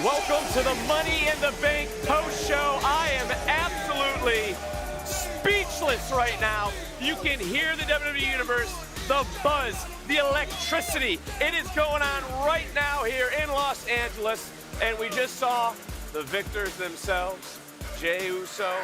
Welcome to the Money in the Bank post show. I am absolutely speechless right now. You can hear the WWE Universe, the buzz, the electricity. It is going on right now here in Los Angeles. And we just saw the victors themselves, Jey Uso,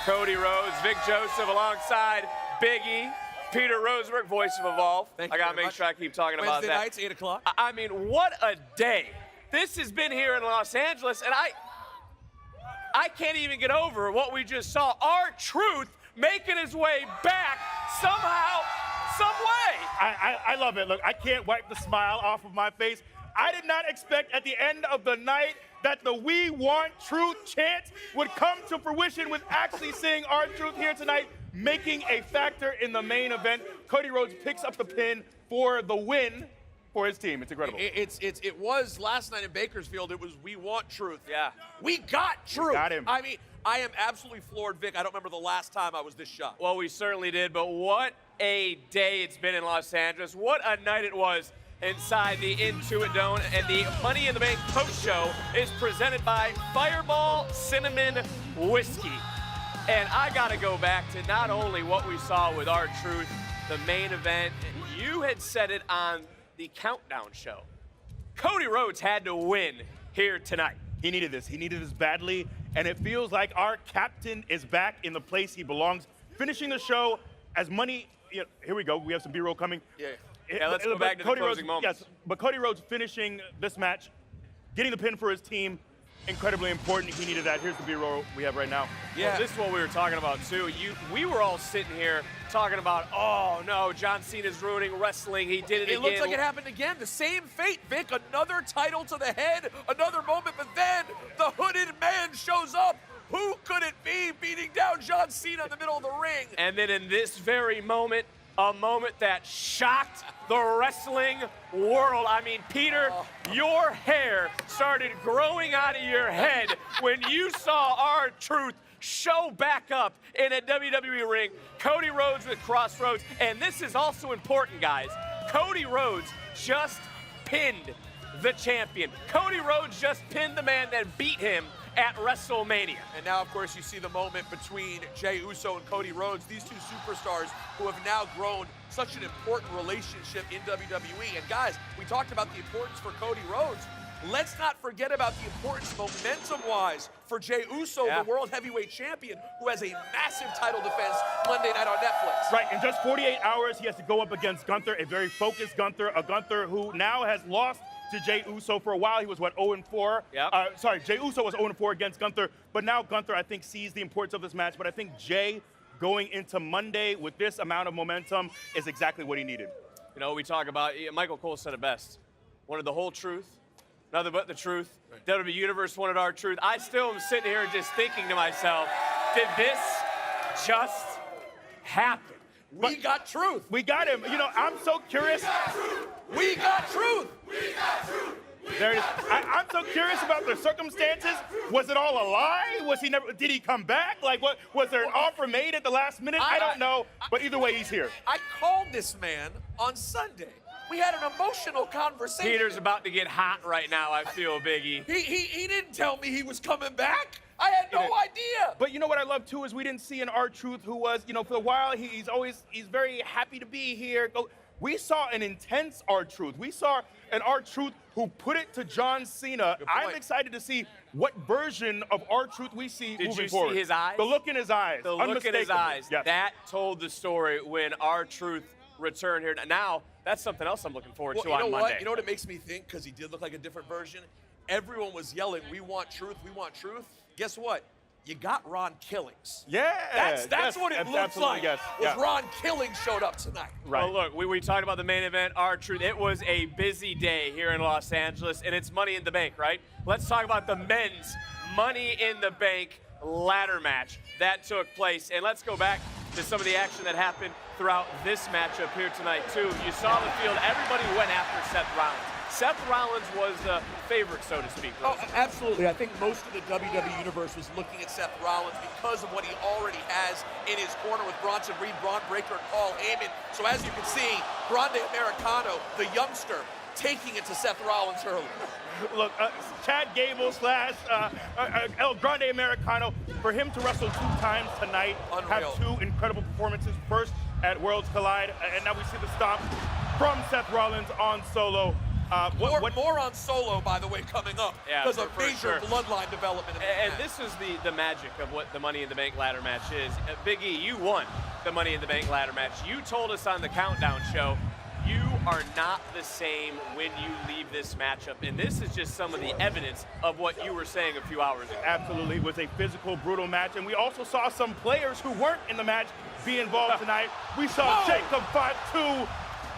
Cody Rhodes, Vic Joseph alongside Big E, Peter Rosenberg, voice of Evolve. I gotta make sure I keep talking about that. Wednesday nights, 8 o'clock. I mean, what a day. This has been here in Los Angeles, and I can't even get over what we just saw. R-Truth making his way back somehow, some way. I love it. Look, I can't wipe the smile off of my face. I did not expect at the end of the night that the "We Want Truth" chant would come to fruition with actually seeing R-Truth here tonight, making a factor in the main event. Cody Rhodes picks up the pin for the win for his team. It's incredible. It was last night in Bakersfield. It was "We Want Truth." Yeah. We got truth. Got him. I mean, I am absolutely floored, Vic. I don't remember the last time I was this shocked. Well, we certainly did, but what a day it's been in Los Angeles. What a night it was inside the Intuit Dome. And the Money in the Bank post show is presented by Fireball Cinnamon Whiskey. And I gotta go back to not only what we saw with R-Truth, the main event. You had said it on the Countdown show. Cody Rhodes had to win here tonight. He needed this. He needed this badly, and it feels like our captain is back in the place he belongs. Finishing the show as money. Here we go. We have some B-roll coming. Yeah, let's go back to the closing moments. Yes, but Cody Rhodes finishing this match, getting the pin for his team, incredibly important. He needed that. Here's the B-roll we have right now. Yeah, well, this is what we were talking about too. We were all sitting here talking about, oh no, John Cena's ruining wrestling. He did it again. It looks like it happened again. The same fate, Vic. Another title to the head, another moment, but then the hooded man shows up. Who could it be beating down John Cena in the middle of the ring? And then in this very moment, a moment that shocked the wrestling world. I mean, Peter, your hair started growing out of your head when you saw R-Truth show back up in a WWE ring. Cody Rhodes with Crossroads. And this is also important, guys. Cody Rhodes just pinned the champion. Cody Rhodes just pinned the man that beat him at WrestleMania. And now, of course, you see the moment between Jey Uso and Cody Rhodes, these two superstars who have now grown such an important relationship in WWE. And guys, we talked about the importance for Cody Rhodes. Let's not forget about the importance momentum-wise for Jey Uso, the World Heavyweight Champion, who has a massive title defense Monday night on Netflix. Right, in just 48 hours, he has to go up against Gunther, a very focused Gunther, a Gunther who now has lost to Jey Uso. For a while, he was, 0-4? Yep. Jey Uso was 0-4 against Gunther, but now Gunther, I think, sees the importance of this match. But I think Jey going into Monday with this amount of momentum is exactly what he needed. You know, we talk about, Michael Cole said it best. Wanted the whole truth, nothing but the truth. WWE Universe wanted R-Truth. I still am sitting here just thinking to myself, did this just happen? We got truth. We got him. You know, I'm so curious. We got truth. There it is. I'm so curious about the circumstances. Was it all a lie? Was he never? Did he come back? Like, what? Was there an offer made at the last minute? I don't know. But either way, he's here. I called this man on Sunday. We had an emotional conversation. Peter's about to get hot right now, I feel, Biggie. He didn't tell me he was coming back. I had no idea. But you know what I love too is we didn't see an R-Truth who was, for a while he's very happy to be here. We saw an intense R-Truth. We saw an R-Truth who put it to John Cena. I'm excited to see what version of R-Truth we see moving forward. Did you see his eyes? The look in his eyes. The look in his eyes. Yes. That told the story when R-Truth returned here. Now, that's something else I'm looking forward to on Monday. You know what it makes me think? Because he did look like a different version. Everyone was yelling, "We want truth, we want truth." Guess what? You got Ron Killings. Yeah. That's what it looks like. Yes. Ron Killings showed up tonight. Right. Well, look, we talked about the main event, R-Truth. It was a busy day here in Los Angeles, and it's Money in the Bank, right? Let's talk about the men's Money in the Bank ladder match that took place. And let's go back to some of the action that happened throughout this matchup here tonight, too. You saw the field. Everybody went after Seth Rollins. Seth Rollins was the favorite, so to speak. Oh, absolutely. I think most of the WWE Universe was looking at Seth Rollins because of what he already has in his corner with Bronson Reed, Braun Breaker, and Paul Heyman. So as you can see, Grande Americano, the youngster, taking it to Seth Rollins early. Look, Chad Gable slash El Grande Americano, for him to wrestle 2 times tonight, Unreal. have 2 incredible performances. First at Worlds Collide, and now we see the stomp from Seth Rollins on Solo. More on Solo, by the way, coming up. Yeah, because of for major sure. bloodline development. In And this match. this is the magic of what the Money in the Bank ladder match is. Big E, you won the Money in the Bank ladder match. You told us on the Countdown show, you are not the same when you leave this matchup. And this is just some of the evidence of what you were saying a few hours ago. Absolutely, it was a physical, brutal match, and we also saw some players who weren't in the match be involved tonight. We saw Jacob Fatu.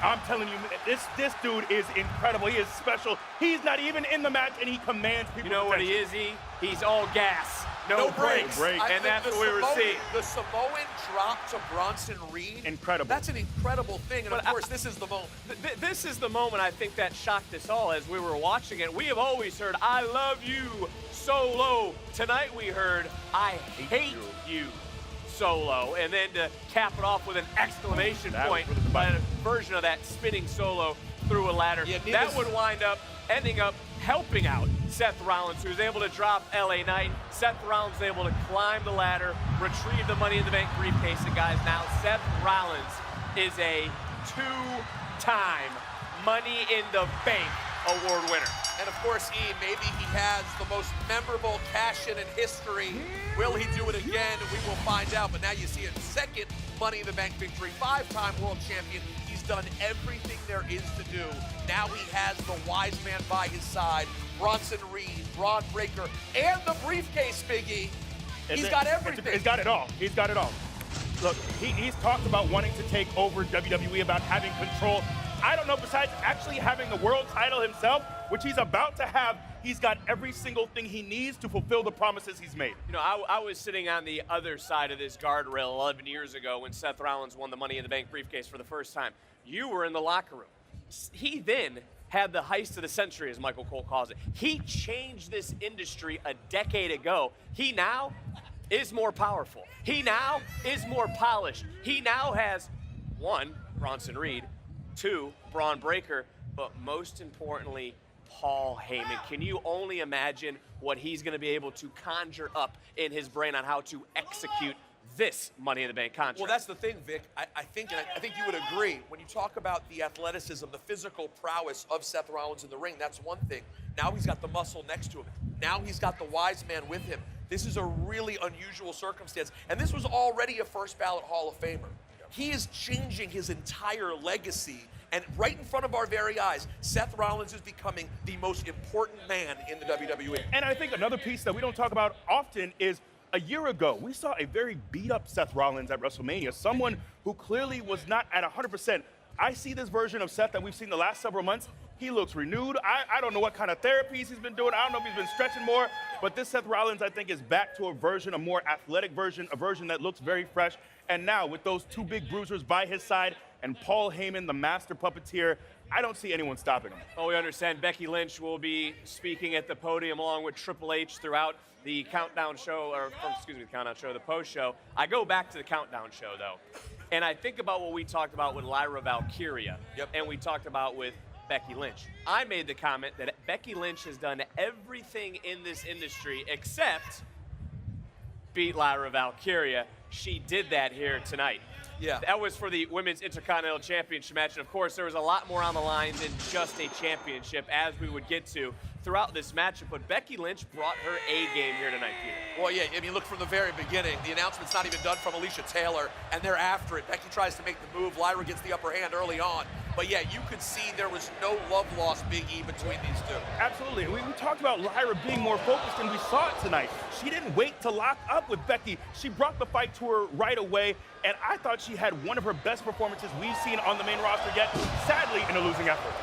I'm telling you, this dude is incredible. He is special. He's not even in the match, and he commands people. You know what he is, He's all gas, no brakes. breaks. I And think that's the what we were Samoan- seeing. The Samoan drop to Bronson Reed. Incredible. That's an incredible thing, and But of course, this is the moment. This is the moment I think that shocked us all as we were watching it. We have always heard, I love you, Solo. Tonight we heard, I hate you, Solo. And then to cap it off with an exclamation That point, was really by a version of that spinning Solo through a ladder. Yeah, that would wind up ending up helping out Seth Rollins, who was able to drop LA Knight. Seth Rollins was able to climb the ladder, retrieve the Money in the Bank briefcase. And guys, now Seth Rollins is a 2-time Money in the Bank award winner. And of course, maybe he has the most memorable cash-in in history. Will he do it again? We will find out. But now you see a second Money in the Bank victory, 5-time world champion. He's done everything there is to do. Now he has the wise man by his side, Bronson Reed, Braun Breaker, and the briefcase, Big E. He's got everything. He's got it all. He's got it all. Look, he's talked about wanting to take over WWE, about having control. I don't know, besides actually having the world title himself, which he's about to have, he's got every single thing he needs to fulfill the promises he's made. You know, I was sitting on the other side of this guardrail 11 years ago when Seth Rollins won the Money in the Bank briefcase for the first time. You were in the locker room. He then had the heist of the century, as Michael Cole calls it. He changed this industry a decade ago. He now is more powerful. He now is more polished. He now has, 1, Bronson Reed, 2, Braun Breaker, but most importantly, Paul Heyman. Can you only imagine what he's going to be able to conjure up in his brain on how to execute this Money in the Bank contract? Well, that's the thing, Vic. I think you would agree. When you talk about the athleticism, the physical prowess of Seth Rollins in the ring, that's one thing. Now he's got the muscle next to him. Now he's got the wise man with him. This is a really unusual circumstance. And this was already a first ballot Hall of Famer. He is changing his entire legacy. And right in front of our very eyes, Seth Rollins is becoming the most important man in the WWE. And I think another piece that we don't talk about often is a year ago, we saw a very beat-up Seth Rollins at WrestleMania, someone who clearly was not at 100%. I see this version of Seth that we've seen the last several months. He looks renewed. I don't know what kind of therapies he's been doing. I don't know if he's been stretching more, but this Seth Rollins, I think, is back to a more athletic version, a version that looks very fresh. And now, with those 2 big bruisers by his side and Paul Heyman, the master puppeteer, I don't see anyone stopping him. Well, we understand Becky Lynch will be speaking at the podium along with Triple H throughout the Countdown show, the Countdown show, the post show. I go back to the Countdown show, though, and I think about what we talked about with Lyra Valkyria, and we talked about with Becky Lynch. I made the comment that Becky Lynch has done everything in this industry except beat Lyra Valkyria. She did that here tonight. Yeah. That was for the Women's Intercontinental Championship match. And of course, there was a lot more on the line than just a championship, as we would get to throughout this matchup. But Becky Lynch brought her A game here tonight, Peter. Well, yeah, I mean, look, from the very beginning, the announcement's not even done from Alicia Taylor, and they're after it. Becky tries to make the move. Lyra gets the upper hand early on. But yeah, you could see there was no love lost, Big E, between these two. Absolutely. We talked about Lyra being more focused, and we saw it tonight. She didn't wait to lock up with Becky. She brought the fight to her right away, and I thought she had one of her best performances we've seen on the main roster yet, sadly in a losing effort.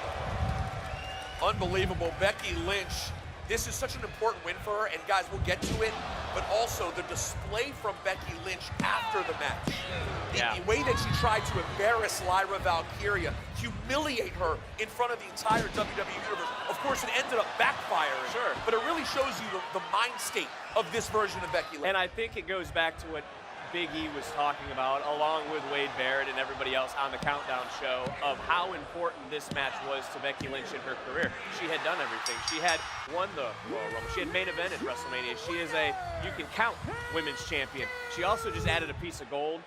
Unbelievable. Becky Lynch, this is such an important win for her, and guys, we'll get to it, but also the display from Becky Lynch after the match. The way that she tried to embarrass Lyra Valkyria, humiliate her in front of the entire WWE Universe. Of course, it ended up backfiring. Sure. But it really shows you the mind state of this version of Becky Lynch. And I think it goes back to what Big E was talking about, along with Wade Barrett and everybody else on the Countdown show, of how important this match was to Becky Lynch in her career. She had done everything. She had won the Royal Rumble. She had main evented WrestleMania. She is a, you can count, women's champion. She also just added a piece of gold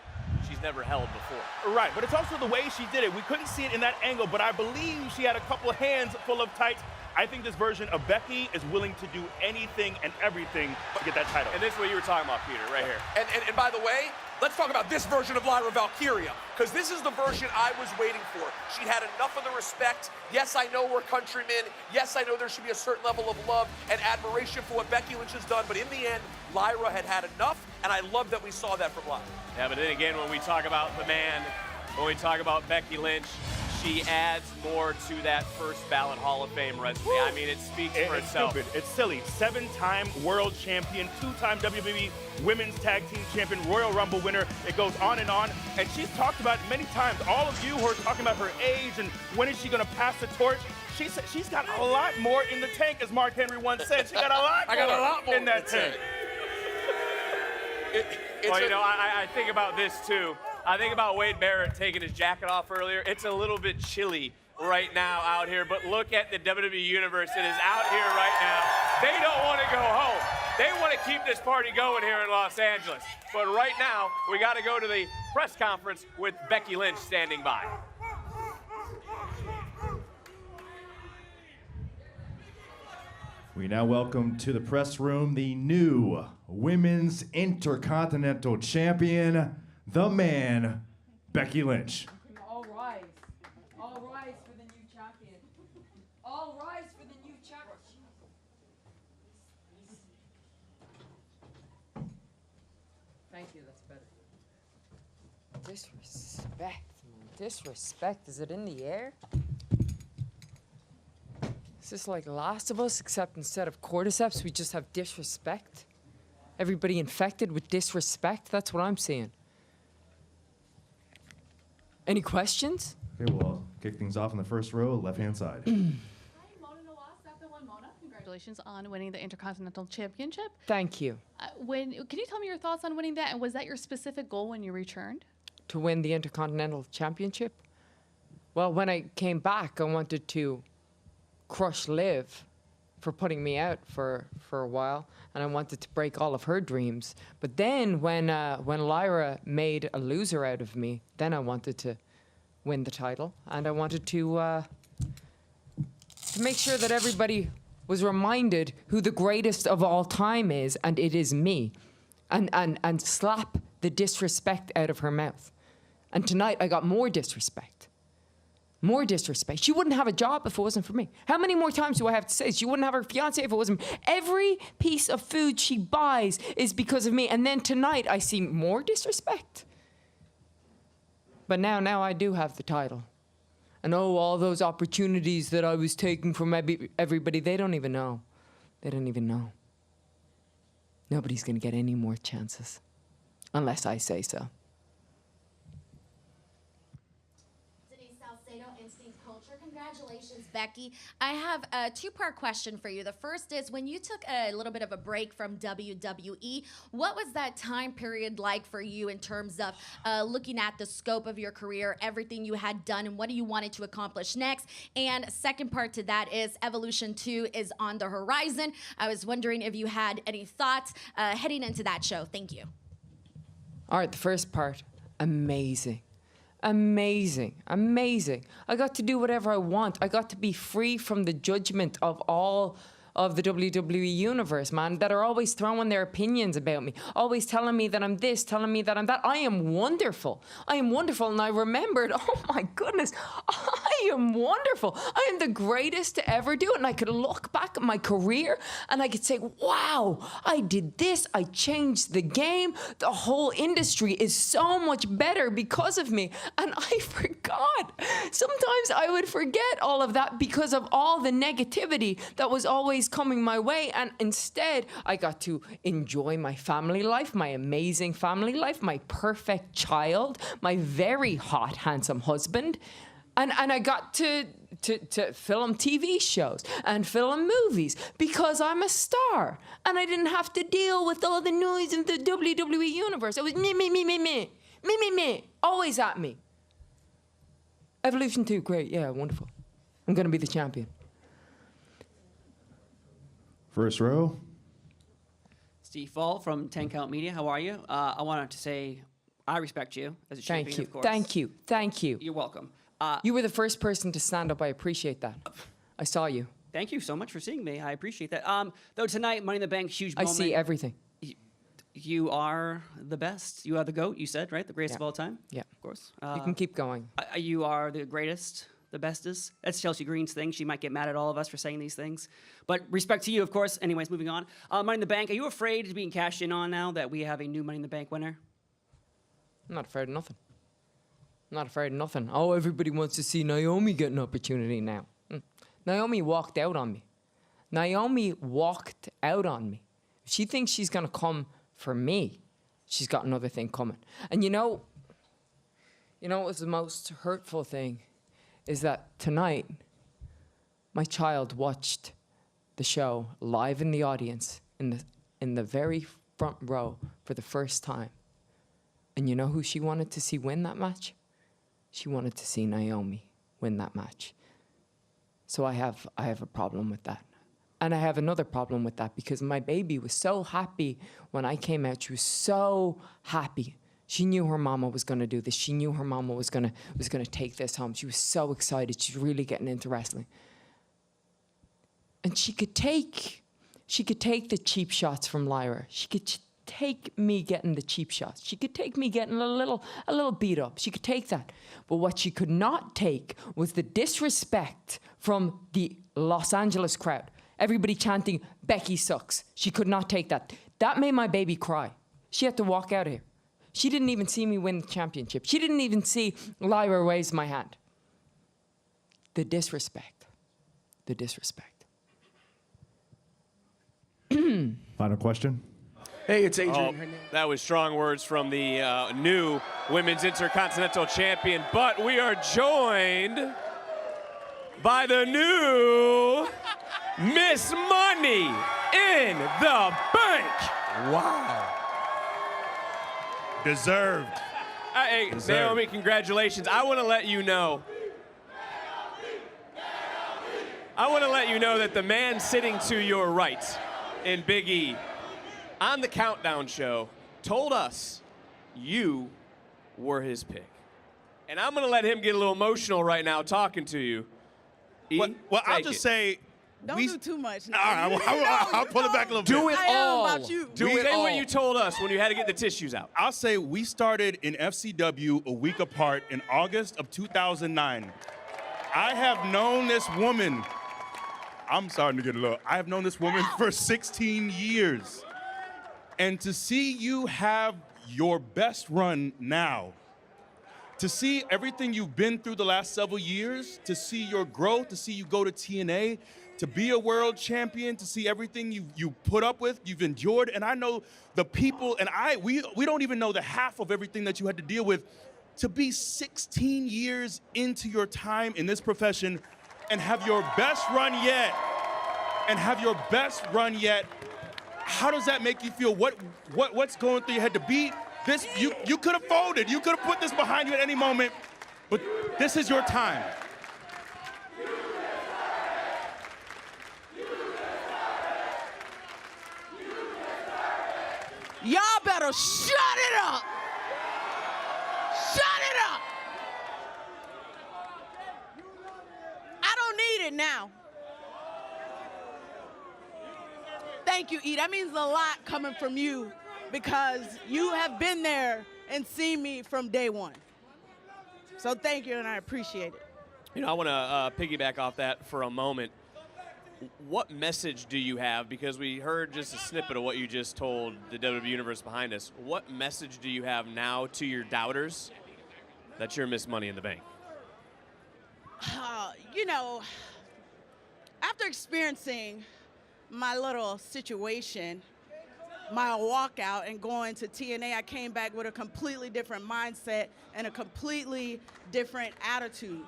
she's never held before. Right, but it's also the way she did it. We couldn't see it in that angle, but I believe she had a couple of hands full of tights. I think this version of Becky is willing to do anything and everything to get that title. And this is what you were talking about, Peter, right here. And by the way, let's talk about this version of Lyra Valkyria, because this is the version I was waiting for. She had enough of the respect. Yes, I know we're countrymen. Yes, I know there should be a certain level of love and admiration for what Becky Lynch has done, but in the end, Lyra had had enough, and I love that we saw that from Lyra. Yeah, but then again, when we talk about the man, when we talk about Becky Lynch, she adds more to that first ballot Hall of Fame resume. I mean, it speaks for itself. It's stupid. It's silly. 7-time world champion, 2-time WWE Women's Tag Team Champion, Royal Rumble winner. It goes on. And she's talked about many times. All of you who are talking about her age and when is she going to pass the torch, she's got a lot more in the tank, as Mark Henry once said. She got a lot more in that tank. Well, you know, I think about this too. I think about Wade Barrett taking his jacket off earlier. It's a little bit chilly right now out here, but look at the WWE Universe. It is out here right now. They don't want to go home. They want to keep this party going here in Los Angeles. But right now, we got to go to the press conference with Becky Lynch standing by. We now welcome to the press room the new Women's Intercontinental Champion, the man, Becky Lynch. All rise. All rise for the new champion. All rise for the new champion. Thank you, that's better. Disrespect, man. Disrespect. Is it in the air? Is this like Last of Us, except instead of cordyceps, we just have disrespect? Everybody infected with disrespect? That's what I'm seeing. Any questions? Okay, well, I'll kick things off in the first row, left-hand side. Hi, Mona Nawaz, after one Mona. Congratulations on winning the Intercontinental Championship. Thank you. Can you tell me your thoughts on winning that, and was that your specific goal when you returned? To win the Intercontinental Championship? Well, when I came back, I wanted to crush Liv for putting me out for a while, and I wanted to break all of her dreams. But then when Lyra made a loser out of me, then I wanted to win the title, and I wanted to make sure that everybody was reminded who the greatest of all time is, and it is me, and slap the disrespect out of her mouth. And tonight I got more disrespect. More disrespect. She wouldn't have a job if it wasn't for me. How many more times do I have to say she wouldn't have her fiance if it wasn't me? Every piece of food she buys is because of me. And then tonight I see more disrespect. But now I do have the title. And all those opportunities that I was taking from everybody, they don't even know. They don't even know. Nobody's gonna get any more chances. Unless I say so. Congratulations, Becky. I have a two-part question for you. The first is, when you took a little bit of a break from WWE, what was that time period like for you in terms of looking at the scope of your career, everything you had done, and what you wanted to accomplish next? And second part to that is Evolution 2 is on the horizon. I was wondering if you had any thoughts heading into that show. Thank you. All right, the first part, amazing. Amazing, amazing. I got to do whatever I want. I got to be free from the judgment of all of the WWE universe, man, that are always throwing their opinions about me, always telling me that I'm this, telling me that I'm that. I am wonderful. I am wonderful. And I remembered, oh my goodness, I am wonderful. I am the greatest to ever do it. And I could look back at my career and I could say, wow, I did this. I changed the game. The whole industry is so much better because of me. And I forgot. Sometimes I would forget all of that because of all the negativity that was always coming my way, and instead I got to enjoy my family life, my amazing family life, my perfect child, my very hot, handsome husband, And I got to film TV shows and film movies because I'm a star. And I didn't have to deal with all the noise in the WWE universe. It was me. Always at me. Evolution 2, great. Yeah, wonderful. I'm going to be the champion. First row. Steve Fall from 10 Count Media. How are you? I wanted to say I respect you as a champion, of course. Thank you. You're welcome. You were the first person to stand up. I appreciate that. I saw you. Thank you so much for seeing me. I appreciate that. Though tonight, Money in the Bank, huge I moment. see everything. You are the best. You are the GOAT, you said, right? The greatest of all time? Yeah. Of course. You can keep going. You are the greatest, the bestest. That's Chelsea Green's thing. She might get mad at all of us for saying these things. But respect to you, of course. Anyways, moving on. Money in the Bank, are you afraid of being cashed in on now that we have a new Money in the Bank winner? I'm not afraid of nothing. I'm not afraid of nothing. Oh, everybody wants to see Naomi get an opportunity now. Naomi walked out on me. If she thinks she's going to come for me, she's got another thing coming. And you know what was the most hurtful thing is that tonight my child watched the show live in the audience in the very front row for the first time. And you know who she wanted to see win that match? She wanted to see Naomi win that match. So I have a problem with that. And I have another problem with that because my baby was so happy when I came out. She was so happy. She knew her mama was going to do this. She knew her mama was going to take this home. She was so excited. She's really getting into wrestling. And she could take the cheap shots from Lyra. She could take me getting the cheap shots. She could take me getting a little beat up. She could take that. But what she could not take was the disrespect from the Los Angeles crowd. Everybody chanting, Becky sucks. She could not take that. That made my baby cry. She had to walk out of here. She didn't even see me win the championship. She didn't even see Lyra raise my hand. The disrespect. Final question. Hey, it's Adrian. That was strong words from the new Women's Intercontinental Champion, but we are joined by the new Miss Money in the Bank. Wow. Deserved. Hey, Naomi, congratulations. I want to let you know that the man sitting to your right in Big E on the Countdown show told us you were his pick. And I'm going to let him get a little emotional right now talking to you. E, Well, I'll take just it. say. Don't do too much. All right, I'll pull it back a little bit. Do it I am all. about you. Say what you told us when you had to get the tissues out. I'll say we started in FCW a week apart in August of 2009. I have known this woman. I'm starting to get a little. I have known this woman for 16 years. And to see you have your best run now, to see everything you've been through the last several years, to see your growth, to see you go to TNA, to be a world champion, to see everything you put up with, you've endured. And I know the people, and we don't even know the half of everything that you had to deal with. To be 16 years into your time in this profession and have your best run yet, how does that make you feel? What's going through your head to be this? You could have folded. You could have put this behind you at any moment, but this is your time. Y'all better shut it up. Shut it up. I don't need it now. Thank you, E. That means a lot coming from you because you have been there and seen me from day one. So thank you, and I appreciate it. You know, I want to piggyback off that for a moment. What message do you have? Because we heard just a snippet of what you just told the WWE Universe behind us. What message do you have now to your doubters that you're Miss Money in the Bank? You know, after experiencing my little situation, my walkout and going to TNA, I came back with a completely different mindset and a completely different attitude.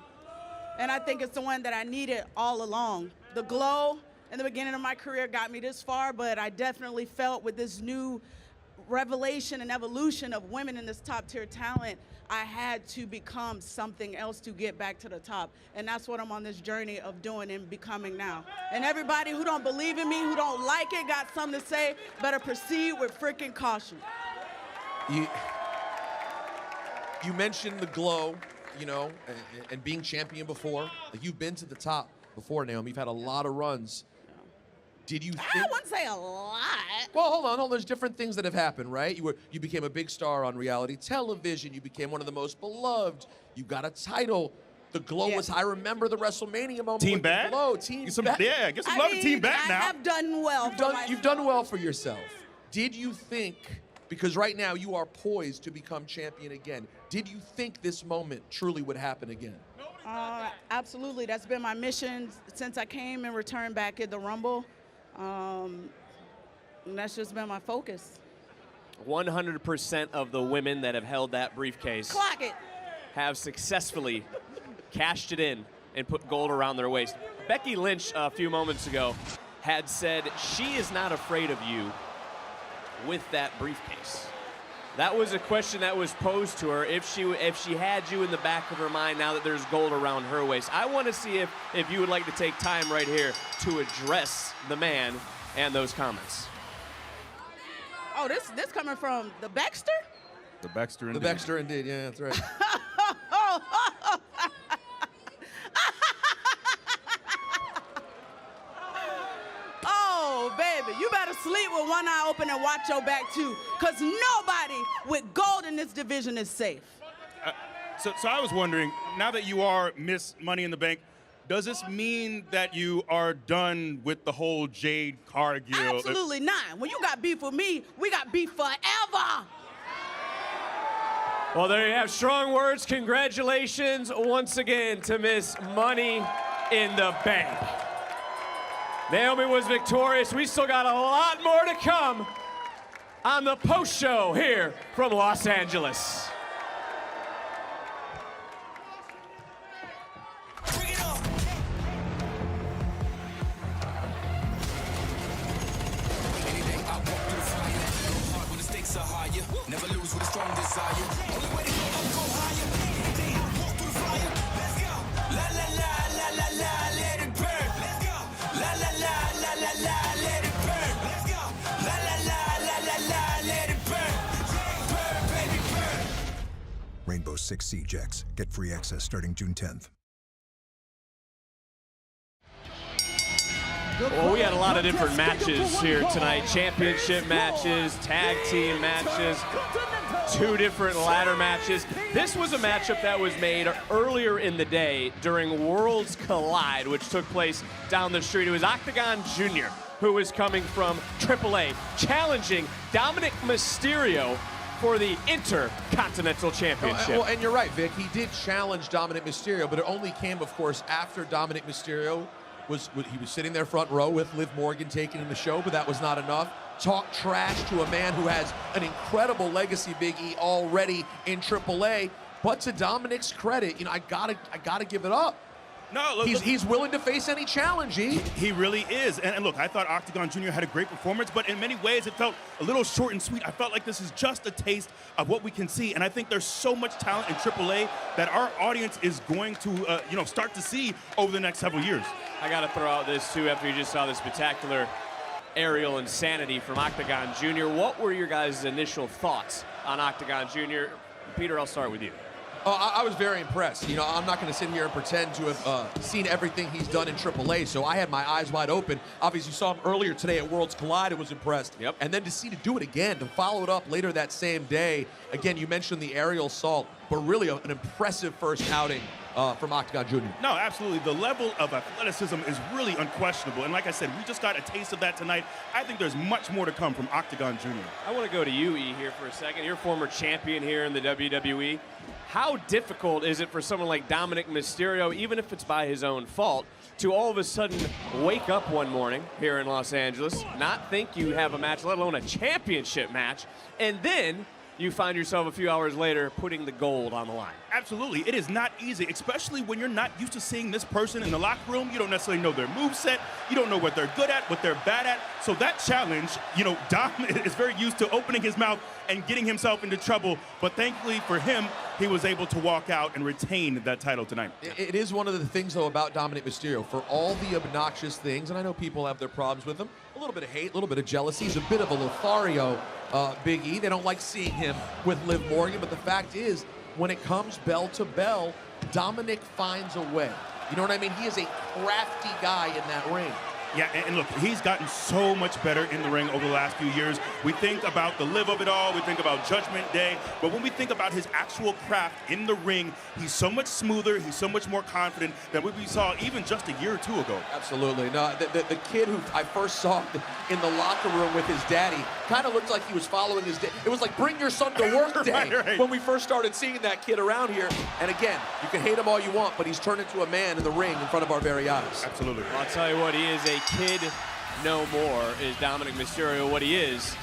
And I think it's the one that I needed all along. The glow in the beginning of my career got me this far, but I definitely felt with this new revelation and evolution of women in this top tier talent, I had to become something else to get back to the top. And that's what I'm on this journey of doing and becoming now. And everybody who don't believe in me, who don't like it, got something to say, better proceed with freaking caution. You mentioned the glow, you know, and being champion before. Like, you've been to the top before, Naomi. You've had a lot of runs. Did you think... I wouldn't say a lot. Well, hold on. There's different things that have happened, right? You became a big star on reality television. You became one of the most beloved. You got a title. The glow was... I remember the WrestleMania moment Team with Bad? the glow. Team Bad. Yeah, get some love to Team Bad now. I have done well You've done well for yourself. Did you think, because right now you are poised to become champion again, did you think this moment truly would happen again? Absolutely. That's been my mission since I came and returned back at the Rumble. And that's just been my focus. 100% of the women that have held that briefcase Clock it. have successfully cashed it in and put gold around their waist. Becky Lynch, a few moments ago, had said she is not afraid of you with that briefcase. That was a question that was posed to her, if she had you in the back of her mind now that there's gold around her waist. I want to see if you would like to take time right here to address the man and those comments. Oh, this coming from the Baxter? The Baxter indeed. The Baxter indeed, yeah, that's right. Oh, baby, you better sleep with one eye open and watch your back, too, because nobody with gold in this division is safe. So I was wondering, now that you are Miss Money in the Bank, does this mean that you are done with the whole Jade Cargill? Absolutely not. When you got beef with me, we got beef forever. Well, there you have strong words. Congratulations once again to Miss Money in the Bank. Naomi was victorious. We still got a lot more to come on the post show here from Los Angeles. Never lose with a strong desire. Only way to go up, go higher. They walk through the fire. Let's go. La la la la la la, let it burn. Let's go. La la la la la la, let it burn. Let's go. La la la la la la, let it burn. Burn, baby, burn. Rainbow Six Siege X. Get free access starting June 10th. Well, we had a lot of different matches here tonight. Championship matches, tag team matches, 2 different ladder matches. This was a matchup that was made earlier in the day during Worlds Collide, which took place down the street. It was Octagon Jr., who was coming from AAA, challenging Dominic Mysterio for the Intercontinental Championship. Well, and you're right, Vic. He did challenge Dominic Mysterio, but it only came, of course, after Dominic Mysterio he was sitting there front row with Liv Morgan taking in the show, but that was not enough. Talk trash to a man who has an incredible legacy, Big E, already in AAA. But to Dominic's credit, you know, I gotta give it up. No, look, he's willing to face any challenge, He really is. And look, I thought Octagon Jr. had a great performance, but in many ways it felt a little short and sweet. I felt like this is just a taste of what we can see. And I think there's so much talent in AAA that our audience is going to, start to see over the next several years. I got to throw out this, too, after you just saw the spectacular aerial insanity from Octagon Jr. What were your guys' initial thoughts on Octagon Jr.? Peter, I'll start with you. I was very impressed. You know, I'm not going to sit here and pretend to have seen everything he's done in AAA, so I had my eyes wide open. Obviously, you saw him earlier today at Worlds Collide. I was impressed. Yep. And then to do it again, to follow it up later that same day. Again, you mentioned the aerial assault, but really an impressive first outing from Octagon Jr. No, absolutely. The level of athleticism is really unquestionable. And like I said, we just got a taste of that tonight. I think there's much more to come from Octagon Jr. I want to go to you, E, here for a second. You're a former champion here in the WWE. How difficult is it for someone like Dominic Mysterio, even if it's by his own fault, to all of a sudden wake up one morning here in Los Angeles, not think you have a match, let alone a championship match, and then you find yourself a few hours later putting the gold on the line? absolutely. It is not easy, especially when you're not used to seeing this person in the locker room. You don't necessarily know their moveset. You don't know what they're good at, what they're bad at. So that challenge, Dom is very used to opening his mouth and getting himself into trouble. But thankfully for him, he was able to walk out and retain that title tonight. It is one of the things, though, about Dominic Mysterio. For all the obnoxious things, and I know people have their problems with him, a little bit of hate, a little bit of jealousy. He's a bit of a Lothario, Big E. They don't like seeing him with Liv Morgan, but the fact is, when it comes bell to bell, Dominic finds a way. You know what I mean? He is a crafty guy in that ring. Yeah, and look, he's gotten so much better in the ring over the last few years. We think about the Liv of it all, we think about Judgment Day, but when we think about his actual craft in the ring, he's so much smoother, he's so much more confident than what we saw even just a year or two ago. Absolutely. No, the kid who I first saw in the locker room with his daddy kind of looked like he was following his dad. It was like bring your son to work day right. when we first started seeing that kid around here. And again, you can hate him all you want, but he's turned into a man in the ring in front of our very eyes. Absolutely. I'll tell you what, he is a kid no more, is Dominic Mysterio. What he is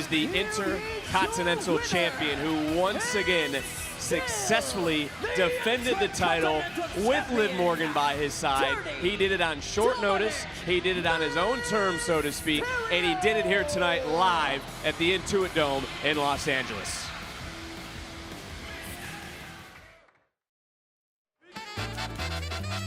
the Intercontinental Champion who once again successfully defended the title with Liv Morgan by his side. He did it on short notice, he did it on his own terms, so to speak, and he did it here tonight live at the Intuit Dome in Los Angeles.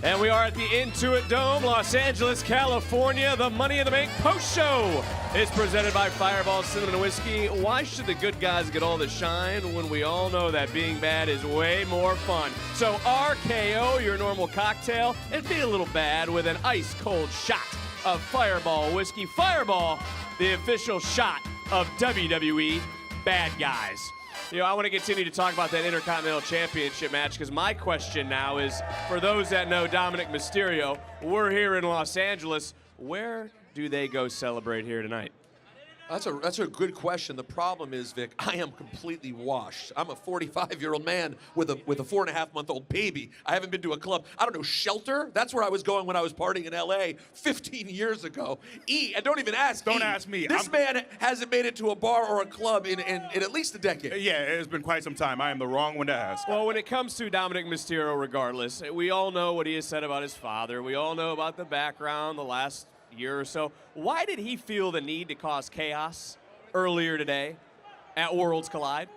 And we are at the Intuit Dome, Los Angeles, California. The Money in the Bank post show is presented by Fireball Cinnamon Whiskey. Why should the good guys get all the shine when we all know that being bad is way more fun? So RKO, your normal cocktail, it'd be a little bad with an ice cold shot of Fireball Whiskey. Fireball, the official shot of WWE Bad Guys. I want to continue to talk about that Intercontinental Championship match because my question now is, for those that know Dominic Mysterio, we're here in Los Angeles. Where do they go celebrate here tonight? That's a good question. The problem is, Vic, I am completely washed. I'm a 45-year-old man with a 4.5-month-old baby. I haven't been to a club. I don't know, Shelter? That's where I was going when I was partying in L.A. 15 years ago. And don't even ask. Don't ask me. This man hasn't made it to a bar or a club in at least a decade. Yeah, it's been quite some time. I am the wrong one to ask. Well, when it comes to Dominic Mysterio, regardless, we all know what he has said about his father. We all know about the background the last year or so. Why did he feel the need to cause chaos earlier today at Worlds Collide?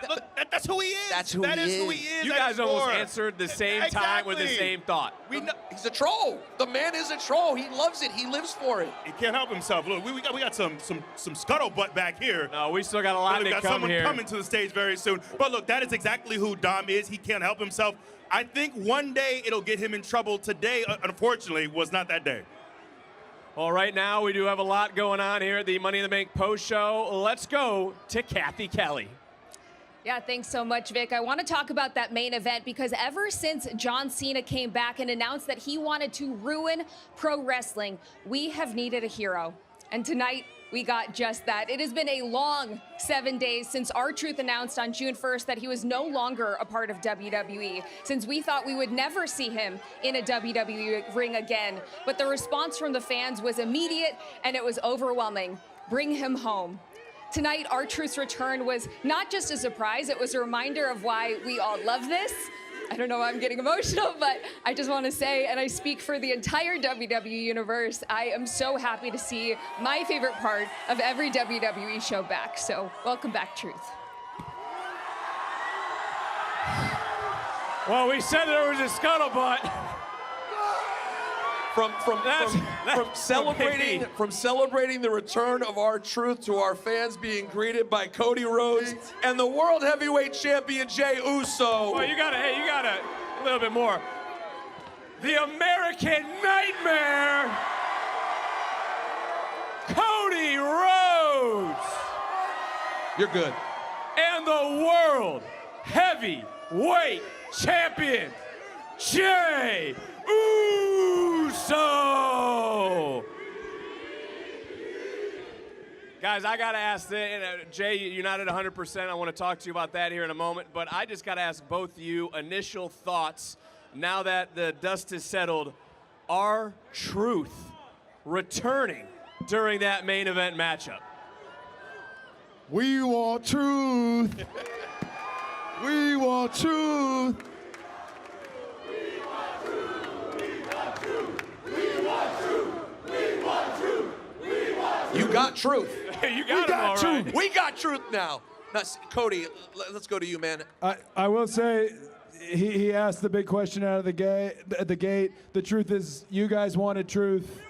Look, that's who he is. That's who that he is. is. Who he is. You guys almost answered the same time with the same thought. He's a troll. The man is a troll. He loves it. He lives for it. He can't help himself. Look, we got some scuttlebutt back here. No, we still got a lot to got come someone here. coming to the stage very soon. But look, that is exactly who Dom is. He can't help himself. I think one day it'll get him in trouble. Today, unfortunately, was not that day. Well, right now we do have a lot going on here at the Money in the Bank post show. Let's go to Kathy Kelly. Yeah, thanks so much, Vic. I want to talk about that main event because ever since John Cena came back and announced that he wanted to ruin pro wrestling, we have needed a hero. And tonight, we got just that. It has been a long 7 days since R-Truth announced on June 1st that he was no longer a part of WWE, since we thought we would never see him in a WWE ring again. But the response from the fans was immediate and it was overwhelming. Bring him home. Tonight, R-Truth's return was not just a surprise, it was a reminder of why we all love this. I don't know why I'm getting emotional, but I just want to say, and I speak for the entire WWE universe, I am so happy to see my favorite part of every WWE show back. So welcome back, Truth. Well, we said there was a scuttlebutt. From celebrating the return of R-Truth to our fans being greeted by Cody Rhodes and the World Heavyweight Champion Jey Uso. Well, you gotta a little bit more. The American Nightmare, Cody Rhodes. You're good. And the World Heavyweight Champion, Jey Uso. Guys, I gotta ask Jay, you're not at 100%. I want to talk to you about that here in a moment, but I just gotta ask both of you initial thoughts now that the dust has settled. R-Truth returning during that main event matchup. We want truth. We want truth. You got truth. You got him all right. We got truth now. Now, Cody, let's go to you, man. I will say, he asked the big question out of the gate. The truth is, you guys wanted truth.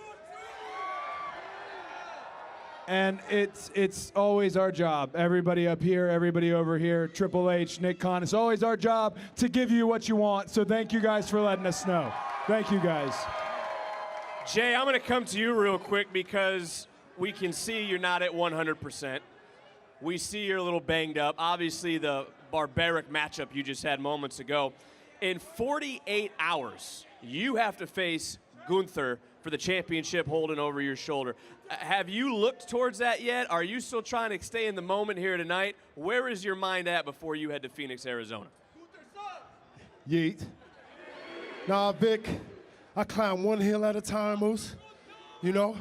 And it's always our job. Everybody up here, everybody over here, Triple H, Nick Khan, it's always our job to give you what you want. So thank you guys for letting us know. Thank you guys. Jay, I'm going to come to you real quick because we can see you're not at 100%. We see you're a little banged up. Obviously, the barbaric matchup you just had moments ago. In 48 hours, you have to face Gunther for the championship holding over your shoulder. Have you looked towards that yet? Are you still trying to stay in the moment here tonight? Where is your mind at before you head to Phoenix, Arizona? Yeet. Nah, Vic, I climb one hill at a time, Moose. You know,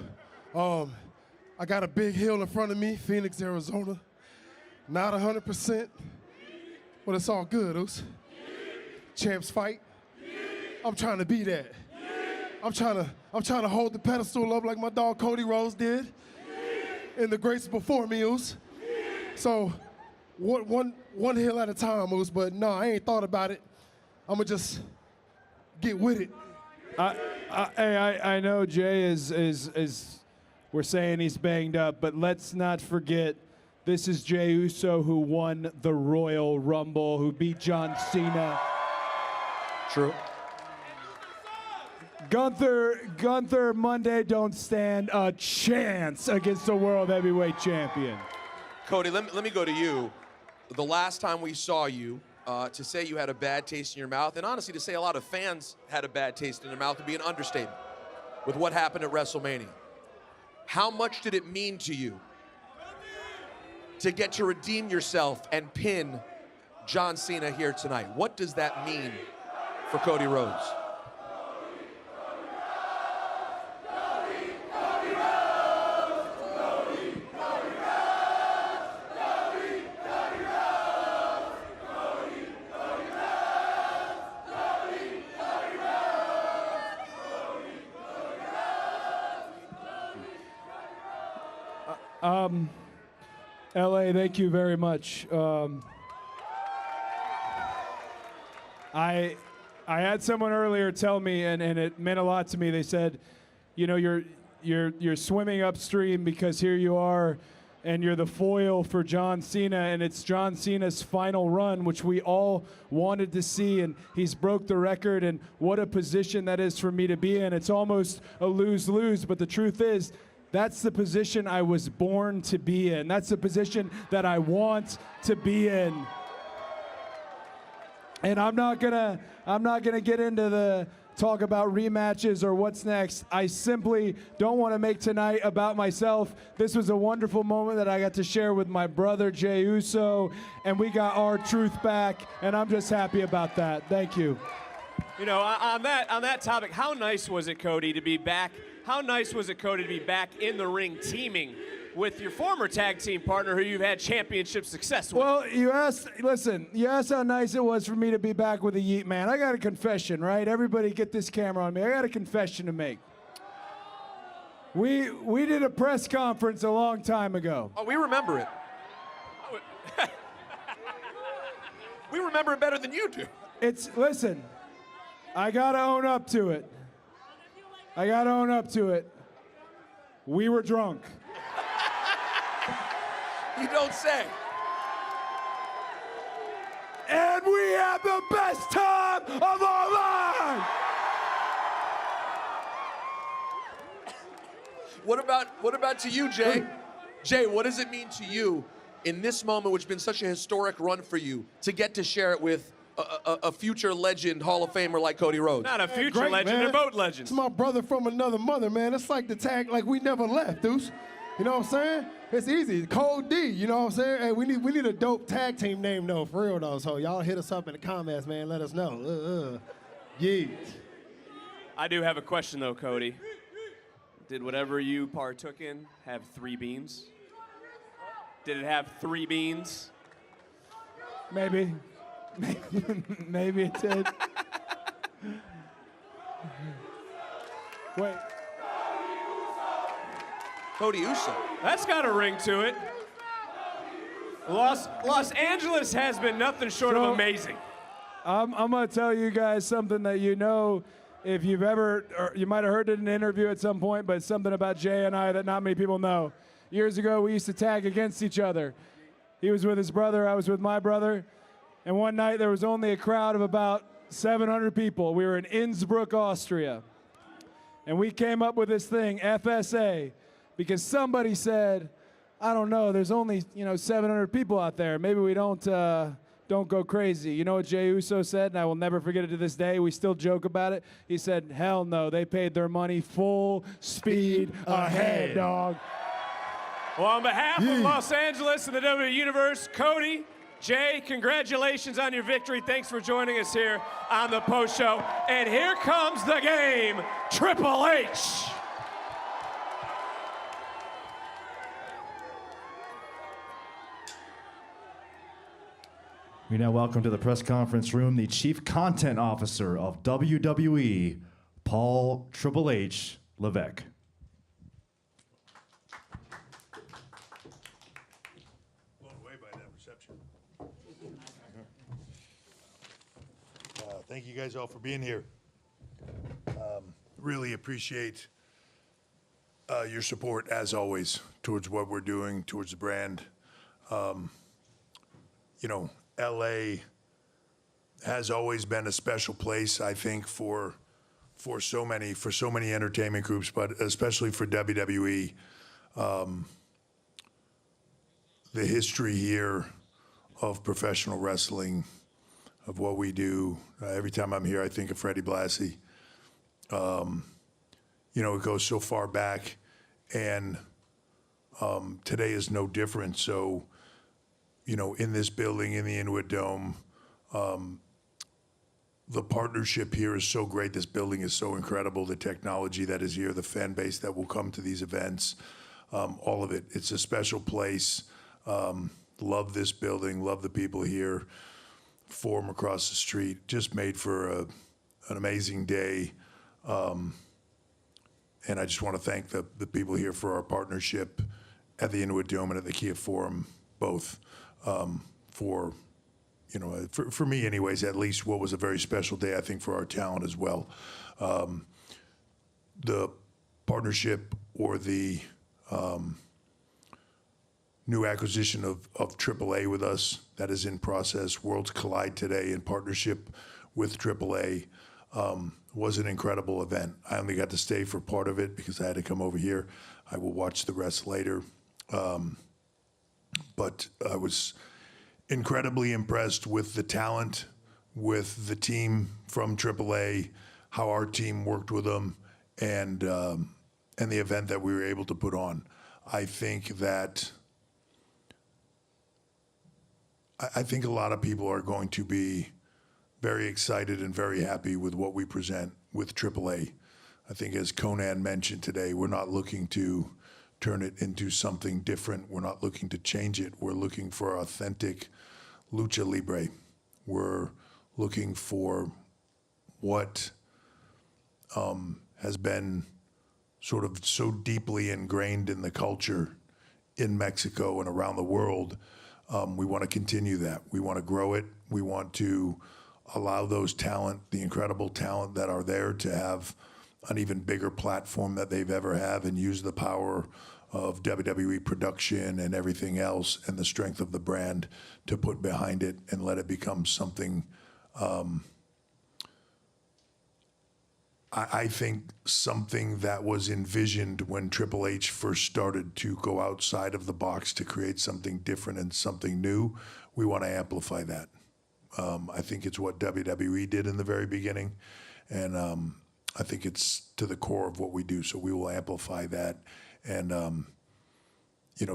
I got a big hill in front of me, Phoenix, Arizona. Not 100%, but it's all good, Moose. Champs fight. I'm trying to be that. I'm trying to hold the pedestal up like my dog Cody Rhodes did in the greats before me, Moose. So one hill at a time, Moose, but no, I ain't thought about it. I'm gonna just get with it. I know Jay is we're saying he's banged up, but let's not forget this is Jey Uso who won the Royal Rumble, who beat John Cena. True. Gunther Monday don't stand a chance against the World Heavyweight Champion. Cody, let me go to you. The last time we saw you, to say you had a bad taste in your mouth, and honestly to say a lot of fans had a bad taste in their mouth would be an understatement with what happened at WrestleMania. How much did it mean to you to get to redeem yourself and pin John Cena here tonight? What does that mean for Cody Rhodes? LA, thank you very much. I had someone earlier tell me, and it meant a lot to me. They said, you know, you're swimming upstream because here you are, and you're the foil for John Cena, and it's John Cena's final run, which we all wanted to see, and he's broke the record, and what a position that is for me to be in. It's almost a lose-lose, but the truth is, that's the position I was born to be in. That's the position that I want to be in. And I'm not gonna get into the talk about rematches or what's next. I simply don't want to make tonight about myself. This was a wonderful moment that I got to share with my brother Jey Uso, and we got our truth back, and I'm just happy about that. Thank you. You know, on that topic, how nice was it, Cody, to be back? How nice was it, Cody, to be back in the ring teaming with your former tag team partner who you've had championship success with? Well, you asked how nice it was for me to be back with the Yeet Man. I got a confession, right? Everybody get this camera on me. I got a confession to make. We did a press conference a long time ago. Oh, we remember it. We remember it better than you do. Listen, I gotta own up to it. We were drunk. You don't say. And we had the best time of our lives. What about to you, Jay? Jay, what does it mean to you in this moment, which has been such a historic run for you, to get to share it with a future legend, Hall of Famer like Cody Rhodes? Not a future Great, legend, man. they're both legends. It's my brother from another mother, man. It's like the tag, like we never left, Deuce. You know what I'm saying? It's easy. Code D, you know what I'm saying? Hey, we need a dope tag team name, though, for real, though. So y'all hit us up in the comments, man. Let us know. Yeet. I do have a question, though, Cody. Did whatever you partook in have 3 beans? Did it have 3 beans? Maybe. Maybe it did. Wait. Cody Uso. That's got a ring to it. Los Angeles has been nothing short of amazing. I'm going to tell you guys something that you know if you've ever, or you might have heard it in an interview at some point, but it's something about Jay and I that not many people know. Years ago, we used to tag against each other. He was with his brother, I was with my brother. And one night there was only a crowd of about 700 people. We were in Innsbruck, Austria. And we came up with this thing, FSA, because somebody said, I don't know, there's only 700 people out there. Maybe we don't go crazy. You know what Jey Uso said, and I will never forget it to this day. We still joke about it. He said, hell no, they paid their money full speed ahead, dog. Well, on behalf of Los Angeles and the WWE Universe, Cody, Jay, congratulations on your victory. Thanks for joining us here on the post show. And here comes the game, Triple H. We now welcome to the press conference room the Chief Content Officer of WWE, Paul Triple H Levesque. Blown away by that reception. Thank you guys all for being here. Really appreciate your support, as always, towards what we're doing, towards the brand. LA has always been a special place, I think, for so many entertainment groups, but especially for WWE. The history here of professional wrestling, of what we do. Every time I'm here, I think of Freddie Blassie. It goes so far back, and today is no different. So, in this building, in the Inwood Dome, the partnership here is so great. This building is so incredible. The technology that is here, the fan base that will come to these events, all of it. It's a special place. Love this building, love the people here. Forum across the street, just made for an amazing day. And I just want to thank the people here for our partnership at the Inwood Dome and at the Kia Forum, both. For me anyways, at least what was a very special day, I think, for our talent as well. The partnership or the new acquisition of AAA with us, that is in process. Worlds Collide today in partnership with AAA was an incredible event. I only got to stay for part of it because I had to come over here. I will watch the rest later. But I was incredibly impressed with the talent, with the team from AAA, how our team worked with them, and the event that we were able to put on. I think a lot of people are going to be very excited and very happy with what we present with AAA. I think, as Conan mentioned today, we're not looking to turn it into something different. We're not looking to change it. We're looking for authentic lucha libre. We're looking for what has been sort of so deeply ingrained in the culture in Mexico and around the world. We want to continue that. We want to grow it. We want to allow those talent, the incredible talent that are there, to have an even bigger platform that they've ever had, and use the power of WWE production and everything else and the strength of the brand to put behind it and let it become something, I think something that was envisioned when Triple H first started to go outside of the box to create something different and something new. We want to amplify that. I think it's what WWE did in the very beginning, and I think it's to the core of what we do. So we will amplify that. And,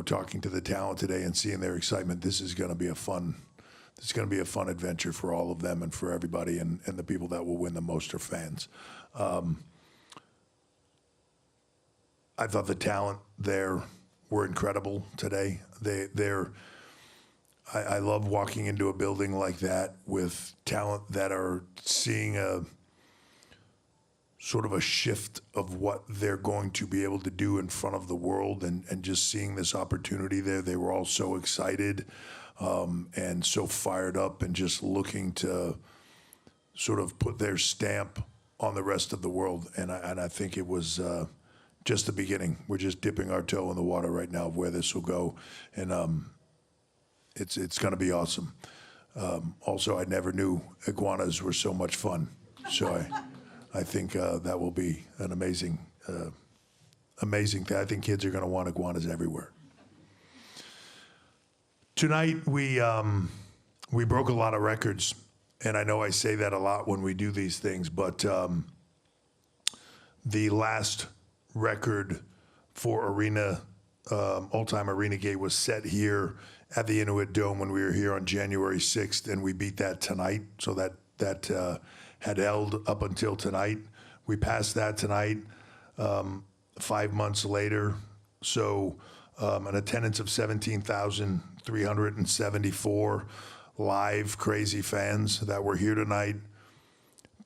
talking to the talent today and seeing their excitement, this is going to be a fun adventure for all of them and for everybody, and the people that will win the most are fans. I thought the talent there were incredible today. I love walking into a building like that with talent that are seeing a sort of a shift of what they're going to be able to do in front of the world, and just seeing this opportunity there. They were all so excited and so fired up and just looking to sort of put their stamp on the rest of the world. And I think it was just the beginning. We're just dipping our toe in the water right now of where this will go. And it's going to be awesome. Also, I never knew iguanas were so much fun. So I think that will be an amazing thing. I think kids are going to want iguanas everywhere. Tonight, we broke a lot of records. And I know I say that a lot when we do these things, but the last record for arena, all-time arena gate was set here at the Inuit Dome when we were here on January 6th, and we beat that tonight. So that had held up until tonight. We passed that tonight 5 months later. So an attendance of 17,374 live crazy fans that were here tonight.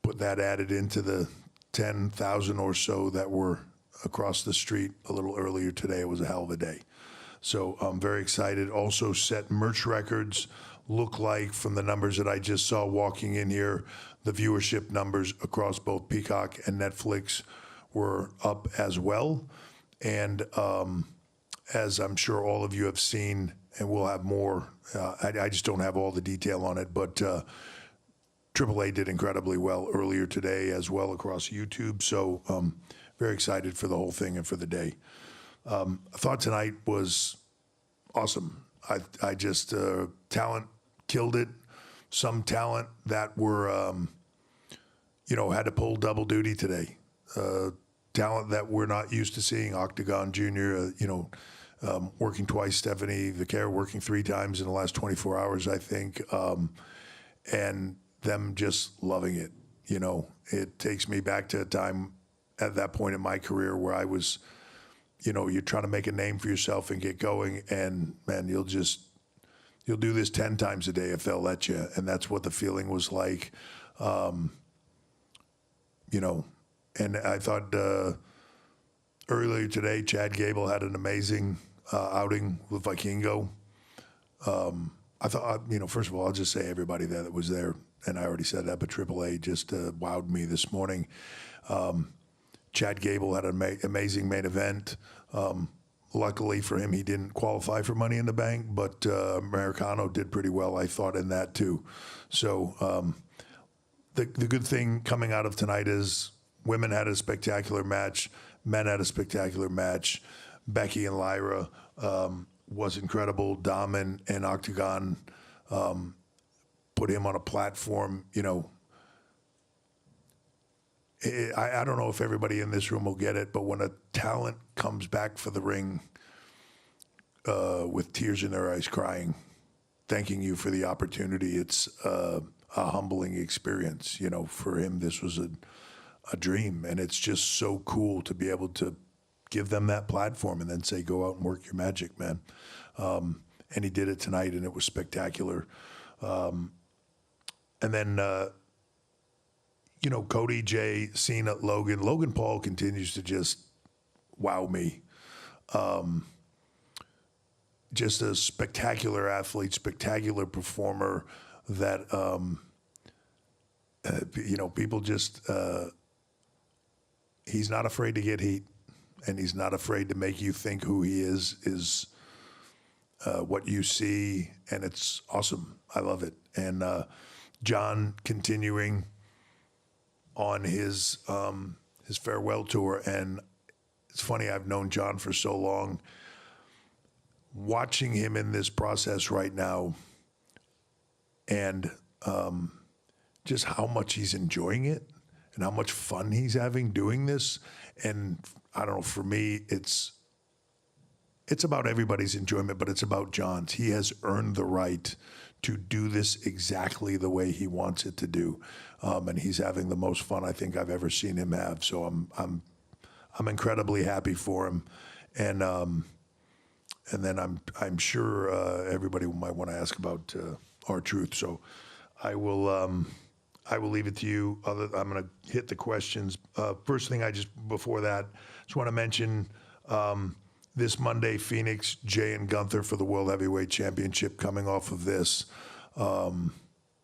Put that added into the 10,000 or so that were across the street a little earlier today. It was a hell of a day. So I'm very excited. Also set merch records. Look like from the numbers that I just saw walking in here, the viewership numbers across both Peacock and Netflix were up as well. And as I'm sure all of you have seen, and we'll have more, I just don't have all the detail on it, but AAA did incredibly well earlier today as well across YouTube. So very excited for the whole thing and for the day. I thought tonight was awesome. I just, talent killed it. Some talent that were, had to pull double duty today. Talent that we're not used to seeing. Octagon Jr., working twice. Stephanie Vicaire working 3 times in the last 24 hours, I think. And them just loving it. It takes me back to a time at that point in my career where I was, you're trying to make a name for yourself and get going, and man, you'll do this 10 times a day if they'll let you. And that's what the feeling was like. And I thought earlier today, Chad Gable had an amazing outing with Vikingo. I thought, first of all, I'll just say everybody there that was there, and I already said that, but AAA just wowed me this morning. Chad Gable had an amazing main event. Luckily for him, he didn't qualify for Money in the Bank, but Americano did pretty well, I thought, in that too. So the good thing coming out of tonight is women had a spectacular match, men had a spectacular match. Becky and Lyra was incredible. Dom and Octagon put him on a platform. I don't know if everybody in this room will get it, but when a talent comes back for the ring with tears in their eyes crying, thanking you for the opportunity, it's a humbling experience. For him, this was a dream, and it's just so cool to be able to give them that platform and then say, go out and work your magic, man. And he did it tonight, and it was spectacular. And then, Cody, Jay, Cena, Logan. Logan Paul continues to just wow me. Just a spectacular athlete, spectacular performer that, people just, he's not afraid to get heat, and he's not afraid to make you think who he is what you see, and it's awesome. I love it. And John continuing on his farewell tour, and it's funny, I've known John for so long. Watching him in this process right now, and just how much he's enjoying it, and how much fun he's having doing this, and I don't know, for me, it's about everybody's enjoyment, but it's about John's. He has earned the right to do this exactly the way he wants it to do, and he's having the most fun I think I've ever seen him have. So I'm incredibly happy for him, and then I'm sure everybody might want to ask about R-Truth. So I will I will leave it to you. I'm going to hit the questions. First thing, before that, just want to mention this Monday, Phoenix, Jay and Gunther for the World Heavyweight Championship coming off of this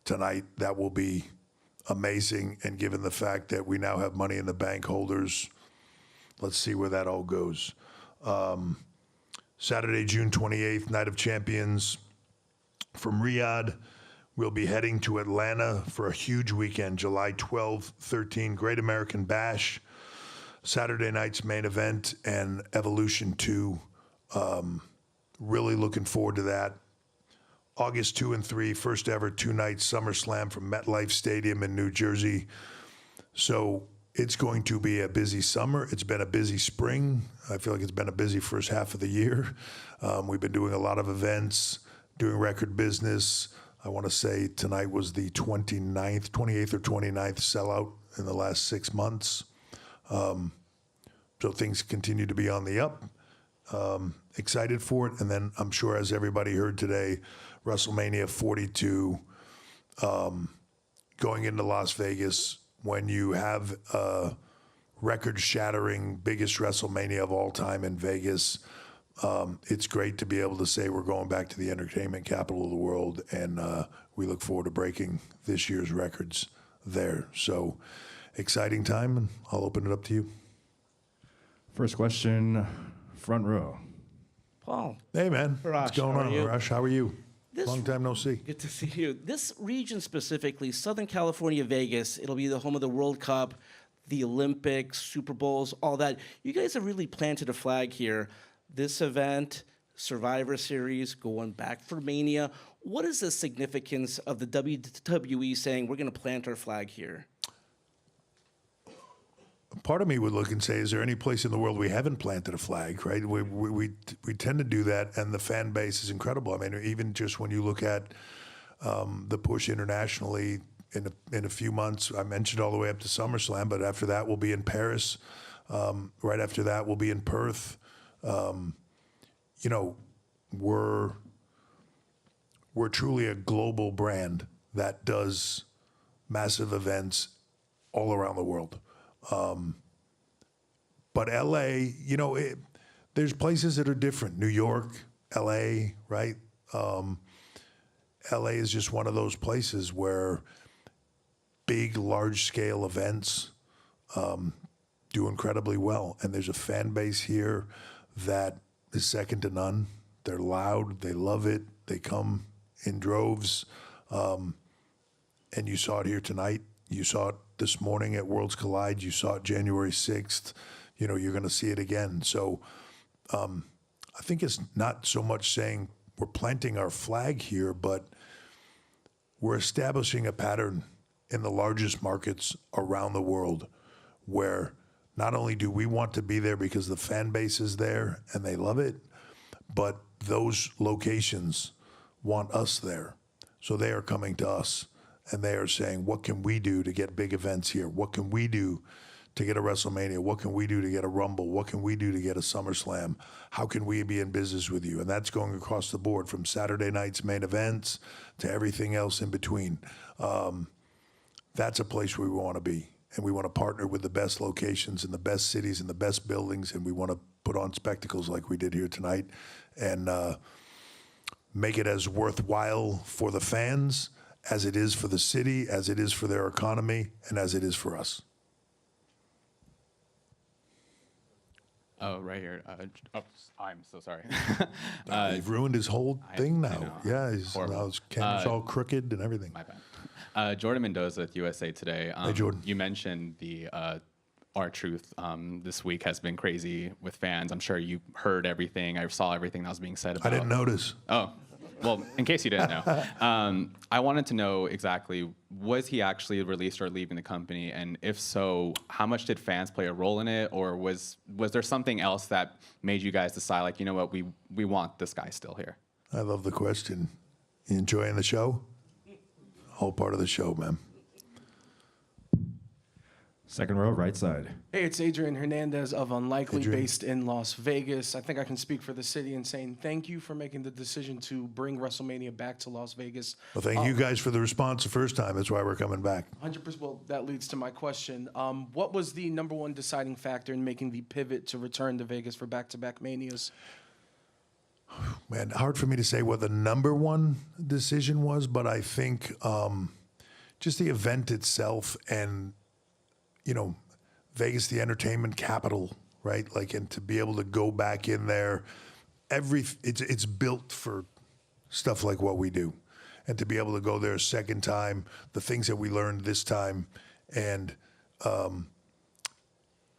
tonight. That will be amazing. And given the fact that we now have Money in the Bank holders, let's see where that all goes. Saturday, June 28th, Night of Champions from Riyadh. We'll be heading to Atlanta for a huge weekend, July 12, 13, Great American Bash. Saturday night's main event and Evolution 2. Really looking forward to that. August 2 and 3, first ever two-night SummerSlam from MetLife Stadium in New Jersey. So it's going to be a busy summer. It's been a busy spring. I feel like it's been a busy first half of the year. We've been doing a lot of events, doing record business. I want to say tonight was the 28th or 29th sellout in the last 6 months. So things continue to be on the up. Excited for it. And then I'm sure, as everybody heard today, WrestleMania 42 going into Las Vegas. When you have a record-shattering biggest WrestleMania of all time in Vegas, it's great to be able to say we're going back to the entertainment capital of the world, and we look forward to breaking this year's records there. So exciting time, and I'll open it up to you. First question, front row. Paul. Hey, man. Arash, What's going how are on, you? Arash? How are you? This- Long time no see. Good to see you. This region specifically, Southern California, Vegas, it'll be the home of the World Cup, the Olympics, Super Bowls, all that. You guys have really planted a flag here. This event, Survivor Series, going back for Mania. What is the significance of the WWE saying we're going to plant our flag here? Part of me would look and say, is there any place in the world we haven't planted a flag, right? We tend to do that, and the fan base is incredible. I mean, even just when you look at the push internationally in a few months, I mentioned all the way up to SummerSlam, but after that we'll be in Paris. Right after that we'll be in Perth. You know, we're truly a global brand that does massive events all around the world. But LA, you know, there's places that are different. New York, LA, right? LA is just one of those places where big, large-scale events do incredibly well. And there's a fan base here that is second to none. They're loud. They love it. They come in droves. And you saw it here tonight. You saw it this morning at Worlds Collide. You saw it January 6th. You know, you're going to see it again. So I think it's not so much saying we're planting our flag here, but we're establishing a pattern in the largest markets around the world where not only do we want to be there because the fan base is there and they love it, but those locations want us there. So they are coming to us and they are saying, what can we do to get big events here? What can we do to get a WrestleMania? What can we do to get a Rumble? What can we do to get a SummerSlam? How can we be in business with you? And that's going across the board from Saturday night's main events to everything else in between. That's a place where we want to be. And we want to partner with the best locations and the best cities and the best buildings. And we want to put on spectacles like we did here tonight and make it as worthwhile for the fans as it is for the city, as it is for their economy, and as it is for us. Oh, right here. I'm so sorry. You've ruined his whole thing now. know. Yeah, now his camera's all crooked and everything. My bad. Jordan Mendoza with USA Today. Hey, Jordan. You mentioned the R-Truth this week has been crazy with fans. I'm sure you heard everything. I saw everything that was being said about I didn't notice. Oh, well, in case you didn't know. I wanted to know exactly, was he actually released or leaving the company? And if so, how much did fans play a role in it? Or was there something else that made you guys decide, like, you know what, we want this guy still here? I love the question. You enjoying the show? Whole part of the show, man. Second row, right side. Hey, it's Adrian Hernandez of Unlikely, Adrian. based in Las Vegas. I think I can speak for the city in saying thank you for making the decision to bring WrestleMania back to Las Vegas. Well, thank you guys for the response the first time. That's why we're coming back. 100%. Well, that leads to my question. What was the number one deciding factor in making the pivot to return to Vegas for back-to-back Manias? Man, hard for me to say what the number one decision was, but I think just the event itself and, you know, Vegas, the entertainment capital, right? Like, and to be able to go back in there, it's built for stuff like what we do. And to be able to go there a second time, the things that we learned this time, and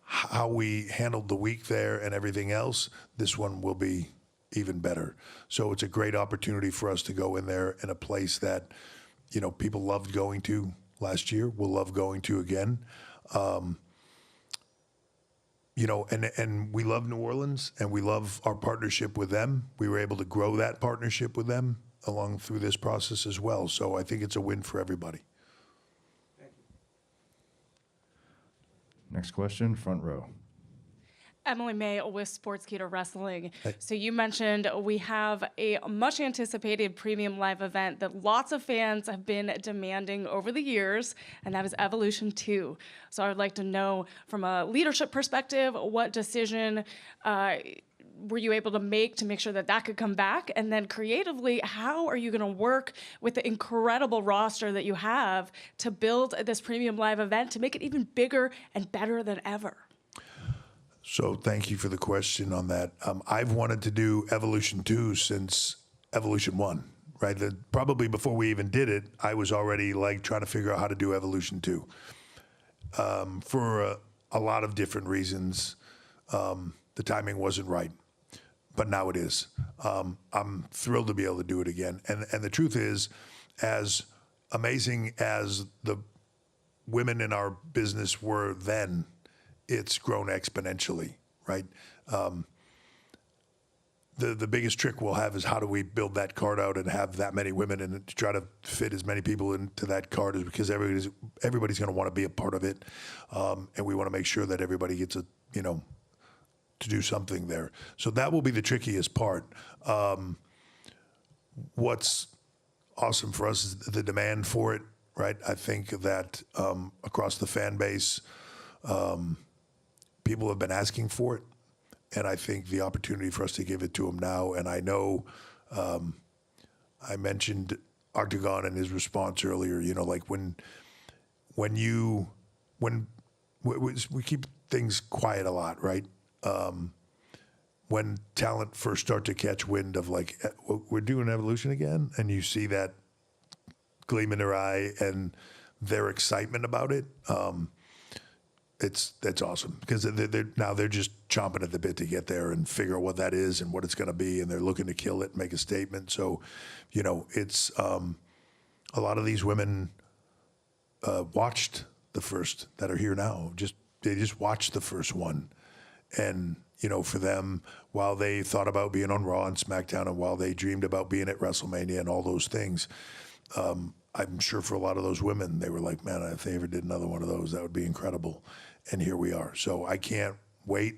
how we handled the week there and everything else, this one will be even better. So it's a great opportunity for us to go in there in a place that, you know, people loved going to last year, will love going to again. You know, and we love New Orleans, and we love our partnership with them. We were able to grow that partnership with them along through this process as well. So I think it's a win for everybody. Next question, front row. Emily May with Sportskeeda Wrestling. Hey. So you mentioned we have a much anticipated premium live event that lots of fans have been demanding over the years, and that is Evolution 2. So I would like to know, from a leadership perspective, what decision were you able to make sure that that could come back? And then creatively, how are you going to work with the incredible roster that you have to build this premium live event to make it even bigger and better than ever? So thank you for the question on that. I've wanted to do Evolution 2 since Evolution 1, right? Probably before we even did it, I was already like trying to figure out how to do Evolution 2 for a lot of different reasons. The timing wasn't right, but now it is. I'm thrilled to be able to do it again. And the truth is, as amazing as the women in our business were then, it's grown exponentially, right? The biggest trick we'll have is how do we build that card out and have that many women and to try to fit as many people into that card, is because everybody's going to want to be a part of it, and we want to make sure that everybody gets to do something there. So that will be the trickiest part. What's awesome for us is the demand for it, right? I think that across the fan base, people have been asking for it, and I think the opportunity for us to give it to them now. And I know I mentioned Octagon and his response earlier. You know, like when we keep things quiet a lot, right? When talent first start to catch wind of like, we're doing Evolution again, and you see that gleam in their eye and their excitement about it, that's awesome, because they're just chomping at the bit to get there and figure out what that is and what it's going to be, and they're looking to kill it and make a statement. So, you know, it's a lot of these women watched the first that are here now. They just watched the first one, and you know, for them, while they thought about being on Raw and SmackDown, and while they dreamed about being at WrestleMania and all those things, I'm sure for a lot of those women, they were like, man, if they ever did another one of those, that would be incredible. And here we are. So I can't wait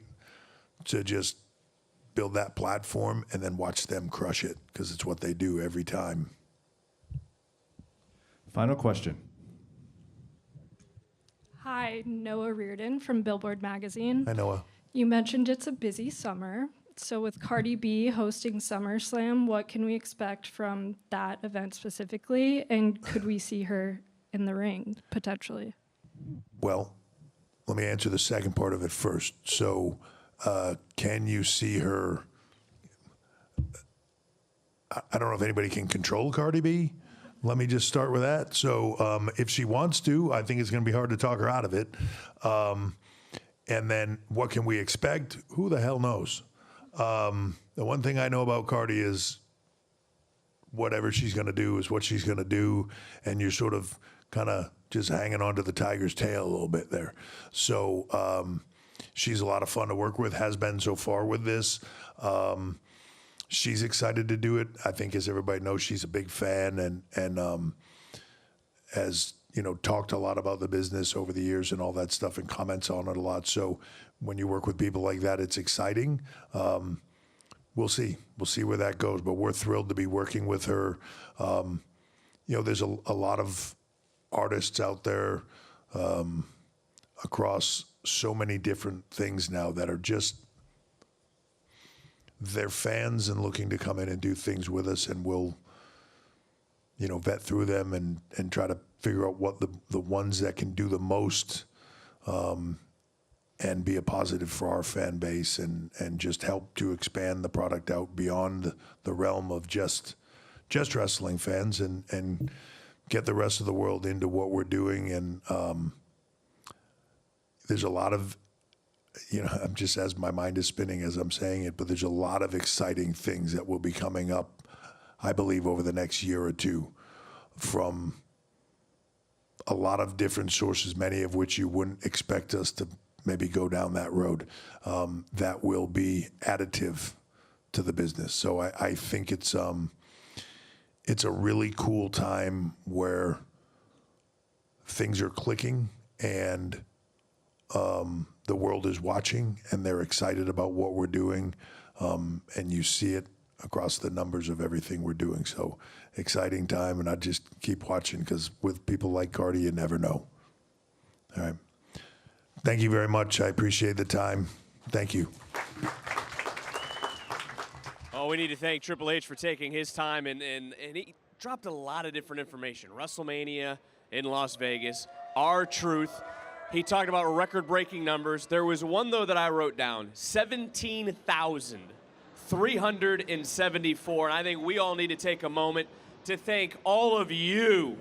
to just build that platform and then watch them crush it, because it's what they do every time. Final question. Hi, Noah Reardon from Billboard Magazine. Hi, Noah. You mentioned it's a busy summer. So with Cardi B hosting SummerSlam, what can we expect from that event specifically? And could we see her in the ring, potentially? Well, let me answer the second part of it first. So can you see her? I don't know if anybody can control Cardi B. Let me just start with that. So if she wants to, I think it's going to be hard to talk her out of it. And then what can we expect? Who the hell knows? The one thing I know about Cardi is whatever she's going to do is what she's going to do. And you're sort of kind of just hanging on to the tiger's tail a little bit there. So she's a lot of fun to work with, has been so far with this. She's excited to do it. I think, as everybody knows, she's a big fan. And as talked a lot about the business over the years and all that stuff and comments on it a lot. So when you work with people like that, it's exciting. We'll see. We'll see where that goes. But we're thrilled to be working with her. There's a lot of artists out there across so many different things now that are just, they're fans and looking to come in and do things with us, and we'll vet through them and try to figure out what the ones that can do the most and be a positive for our fan base and just help to expand the product out beyond the realm of just wrestling fans and get the rest of the world into what we're doing. And there's a lot of, I'm just, as my mind is spinning as I'm saying it, but there's a lot of exciting things that will be coming up, I believe, over the next year or two from a lot of different sources, many of which you wouldn't expect us to maybe go down that road, that will be additive to the business. So I think it's a really cool time where things are clicking and the world is watching and they're excited about what we're doing, and you see it across the numbers of everything we're doing. So exciting time, and I just keep watching, because with people like Cardi, you never know. All right. Thank you very much. I appreciate the time. Thank you. Oh, we need to thank Triple H for taking his time, and he dropped a lot of different information. WrestleMania in Las Vegas, R-Truth. He talked about record-breaking numbers. There was one, though, that I wrote down, 17,374. And I think we all need to take a moment to thank all of you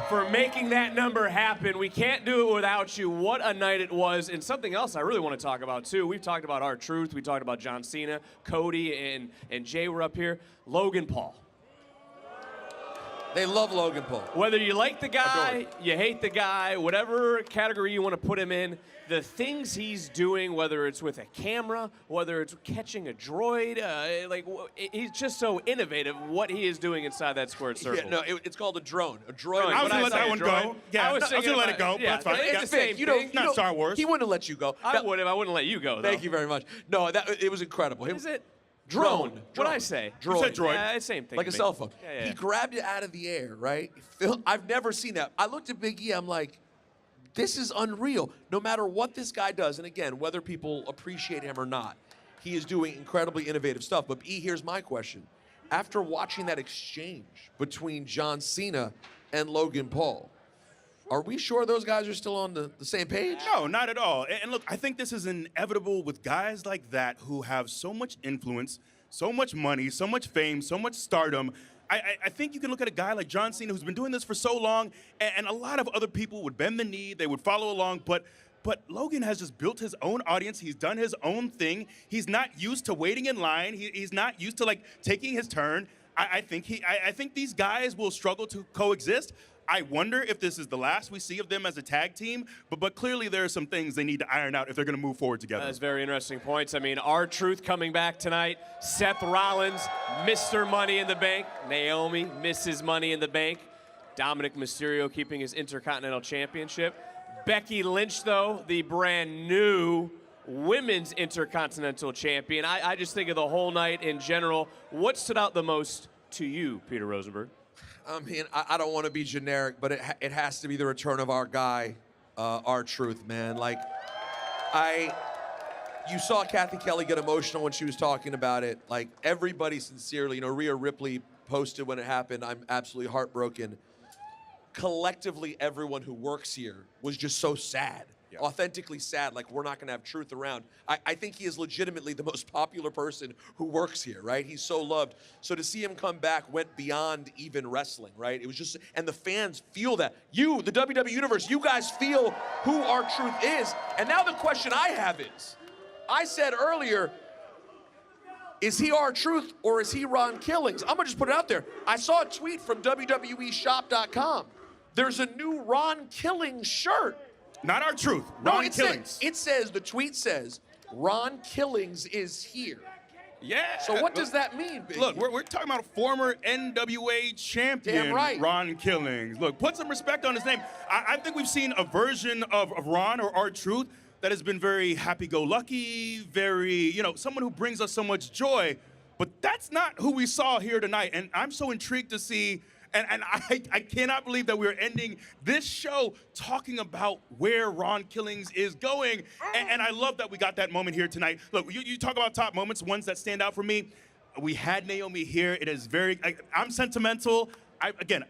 for making that number happen. We can't do it without you. What a night it was. And something else I really want to talk about, too. We've talked about R-Truth. We talked about John Cena. Cody and Jay were up here. Logan Paul. They love Logan Paul. Whether you like the guy, you hate the guy, whatever category you want to put him in, the things he's doing, whether it's with a camera, whether it's catching a droid, he's just so innovative what he is doing inside that squared circle. Yeah, no, it's called a drone. A drone. I was going to let that one go. Yeah, I was going to let it go. Yeah, that's fine. It's the same thing. Not Star Wars. He wouldn't have let you go. I would have. I wouldn't let you go, though. Thank you very much. No, it was incredible. Is it? Drone. What'd I say? Droid. You said droid. Yeah, same thing. Like a cell phone. Yeah. He grabbed it out of the air, right? I've never seen that. I looked at Big E, I'm like, this is unreal. No matter what this guy does, and again, whether people appreciate him or not, he is doing incredibly innovative stuff. But E, here's my question. After watching that exchange between John Cena and Logan Paul, are we sure those guys are still on the same page? No, not at all. And look, I think this is inevitable with guys like that who have so much influence, so much money, so much fame, so much stardom. I think you can look at a guy like John Cena, who's been doing this for so long, and a lot of other people would bend the knee, they would follow along, but Logan has just built his own audience. He's done his own thing. He's not used to waiting in line. He's not used to taking his turn. I think these guys will struggle to coexist. I wonder if this is the last we see of them as a tag team, but clearly there are some things they need to iron out if they're going to move forward together. That's very interesting points. I mean, R-Truth coming back tonight. Seth Rollins, Mr. Money in the Bank. Naomi, Mrs. Money in the Bank. Dominic Mysterio keeping his Intercontinental Championship. Becky Lynch, though, the brand new Women's Intercontinental Champion. I just think of the whole night in general. What stood out the most to you, Peter Rosenberg? I mean, I don't want to be generic, but it has to be the return of our guy, R-Truth, man. You saw Kathy Kelly get emotional when she was talking about it. Like, everybody sincerely, Rhea Ripley posted when it happened, I'm absolutely heartbroken. Collectively, everyone who works here was just so sad. Yeah. Authentically sad, like we're not going to have Truth around. I think he is legitimately the most popular person who works here, right? He's so loved. So to see him come back went beyond even wrestling, right? It was just, and the fans feel that. You, the WWE Universe, you guys feel who R-Truth is. And now the question I have is, I said earlier, is he R-Truth or is he Ron Killings? I'm going to just put it out there. I saw a tweet from WWEshop.com. There's a new Ron Killings shirt. Not R-Truth. No, it says, the tweet says, Ron Killings is here. Yeah. So what does that mean, Biggie? Look, we're talking about former NWA champion Damn right. Ron Killings. Look, put some respect on his name. I think we've seen a version of Ron or R-Truth that has been very happy-go-lucky, very, someone who brings us so much joy. But that's not who we saw here tonight. And I'm so intrigued to see, and I cannot believe that we're ending this show talking about where Ron Killings is going. And I love that we got that moment here tonight. Look, you talk about top moments, ones that stand out for me. We had Naomi here. It is very, I'm sentimental.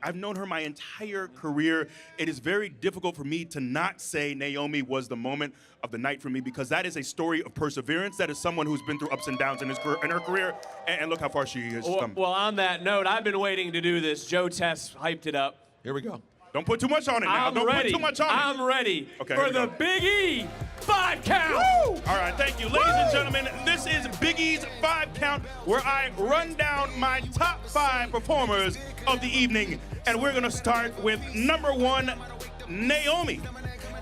I've known her my entire career. It is very difficult for me to not say Naomi was the moment of the night for me, because that is a story of perseverance. That is someone who's been through ups and downs in her career, and look how far she has come. Well, on that note, I've been waiting to do this. Joe Tess hyped it up. Here we go. Don't put too much on it now. I'm Don't ready. put too much on it. I'm ready Okay, for here we the go. Big E 5 count. Woo! All right, thank you. Ladies and gentlemen, this is Big E's 5 count, where I run down my top 5 performers of the evening. And we're gonna start with number 1, Naomi.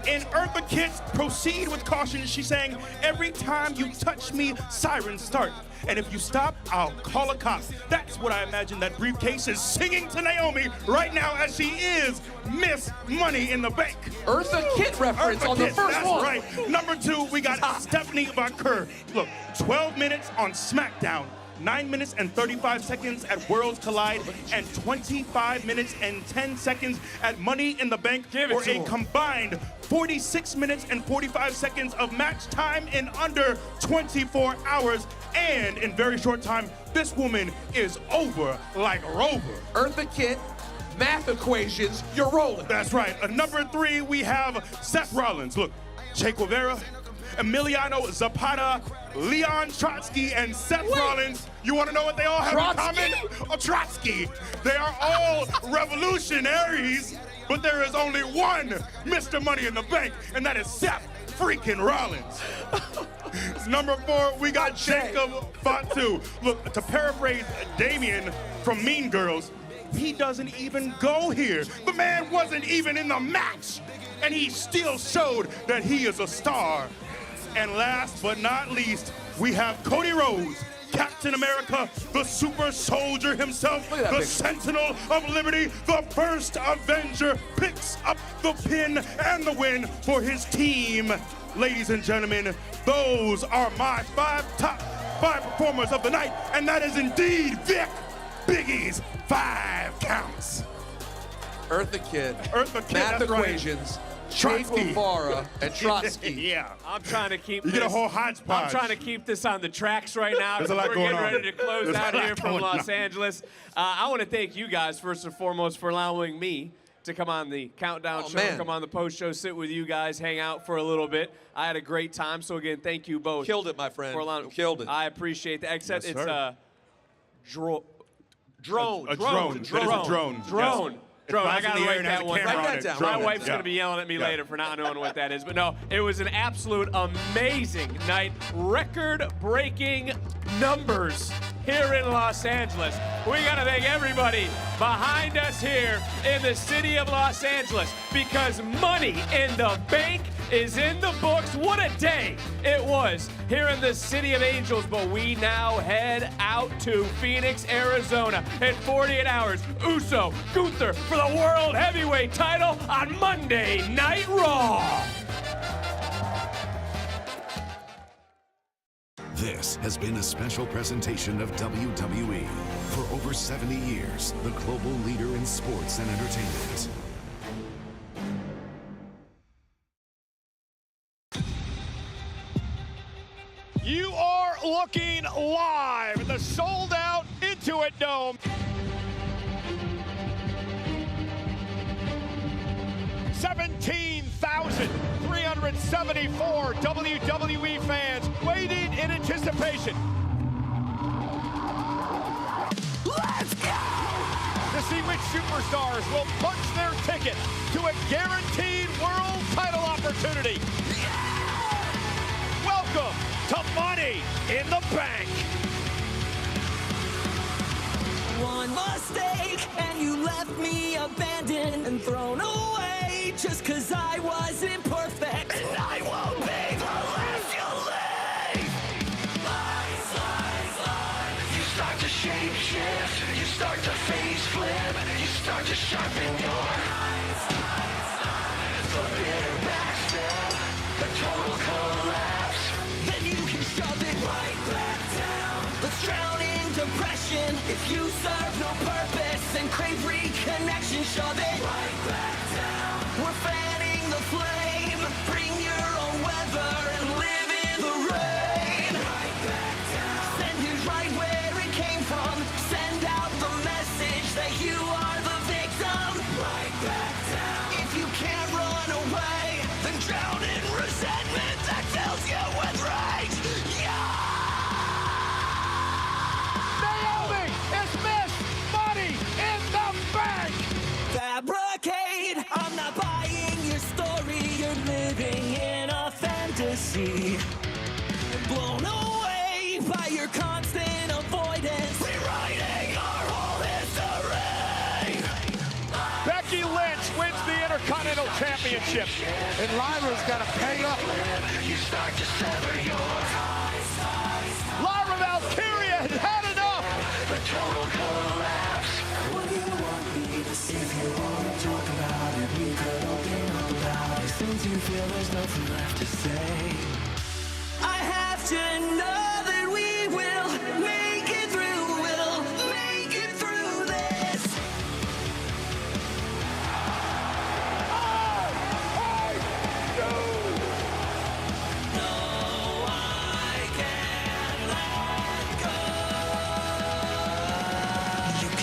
In Eartha Kitt's Proceed with Caution, she sang, "Every time you touch me, sirens start. And if you stop, I'll call a cop." That's what I imagine that briefcase is singing to Naomi right now, as she is Miss Money in the Bank. Eartha Kitt reference on the first that's one. Right. Number 2, we got Stephanie Vaquer. Look, 12 minutes on SmackDown, 9 minutes and 35 seconds at Worlds Collide, and 25 minutes and 10 seconds at Money in the Bank for a combined 46 minutes and 45 seconds of match time in under 24 hours. And in very short time, this woman is over like Rover. Eartha Kitt, math equations, you're rolling. That's right. At number 3, we have Seth Rollins. Look, Che Guevara, Emiliano Zapata, Leon Trotsky, and Seth Rollins. You want to know what they all have in common? Oh, Trotsky. They are all revolutionaries, but there is only one Mr. Money in the Bank, and that is Seth freaking Rollins. Number 4, we got Jacob Fatu. Look, to paraphrase Damien from Mean Girls, he doesn't even go here. The man wasn't even in the match, and he still showed that he is a star. And last but not least, we have Cody Rhodes, Captain America, the super soldier himself, the Sentinel of Liberty, the first Avenger, picks up the pin and the win for his team. Ladies and gentlemen, those are my top 5 performers of the night, and that is indeed Vic Big E's 5 counts. Eartha Kitt, math that's right. equations, Che Trotsky. Guevara, and Trotsky. Yeah. I'm trying to keep You this. get a whole hodgepodge. I'm trying to keep this on the tracks right now. There's a lot We're going getting on. ready to close There's a out lot here from going Los on. Angeles. I want to thank you guys first and foremost for allowing me to come on the Countdown show, man. come on the post show, sit with you guys, hang out for a little bit. I had a great time. So again, thank you both. Killed it, my friend. For allowing, Killed it. I appreciate that. Except Yes, it's sir. drone. A drone. That is a drone. Drone. Yes. Drone. It I flies in gotta the air write and has that a one. camera on Write it. that down. Drone. My wife's Yeah. gonna be yelling at me Yeah. later for not knowing what that is. But no, it was an absolute amazing night. Record-breaking numbers here in Los Angeles. We gotta thank everybody behind us here in the city of Los Angeles, because Money in the Bank is in the books. What a day it was here in the City of Angels. But we now head out to Phoenix, Arizona in 48 hours. Uso, Gunther for the World Heavyweight title on Monday Night Raw. This has been a special presentation of WWE. For over 70 years, the global leader in sports and entertainment. You are looking live at the sold-out Intuit Dome. $17,374 WWE fans waiting in anticipation. Let's go! To see which superstars will punch their ticket to a guaranteed world title opportunity. Welcome to Money in the Bank. One mistake and you left me abandoned and thrown away just 'cause I wasn't perfect. And I won't be the last you leave. Lies, lies, lies. shape shift, you start to face flip, you start to sharpen your eyes. The bitter backstep, the total collapse. Then you can shove it right back down. Let's drown in depression if you serve no purpose and crave reconnection. Shove it right back down. We're fanning the flame. Bring your own weather and live in the rain. Right back down. Send it right where it came from. Send out the message that you are the victim. Right back down. If you can't run away, then drown in resentment that fills you with rage. Naomi is missed. Money in the bank. Fabricate. I'm not buying your story. You're living in a fantasy. Blown away by your constant avoidance. Rewriting our whole history. Becky Lynch wins the Intercontinental Championship. And Lyra's got to pay up. You start to sever your Lyra Valkyria has had enough. The total collapse. What do you want me to see? If you want to talk about it, we could open up about it. Since you feel there's nothing left to say, I have to know that we will make it through. We'll make it through this.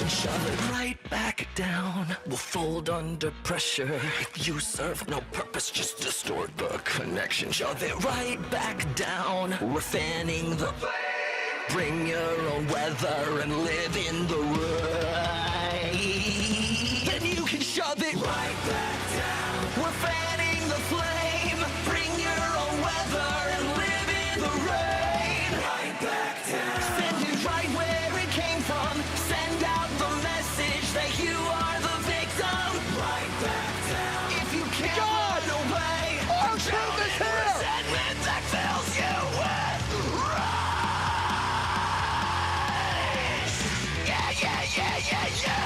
Shove it right back down. We'll fold under pressure. If you serve no purpose, just distort the connection. Shove it right back down. We're fanning the flame. Bring your own weather and live in the rain. Then you can shove it right back down. We're fanning the flame. Bring your own weather and live in the rain. Right back down. Send it right where it came from. Send out the message that you are the victim. Right back down. If you can't run away, our truth is here. Resentment that fills you with rage. Yeah, yeah, yeah, yeah, yeah.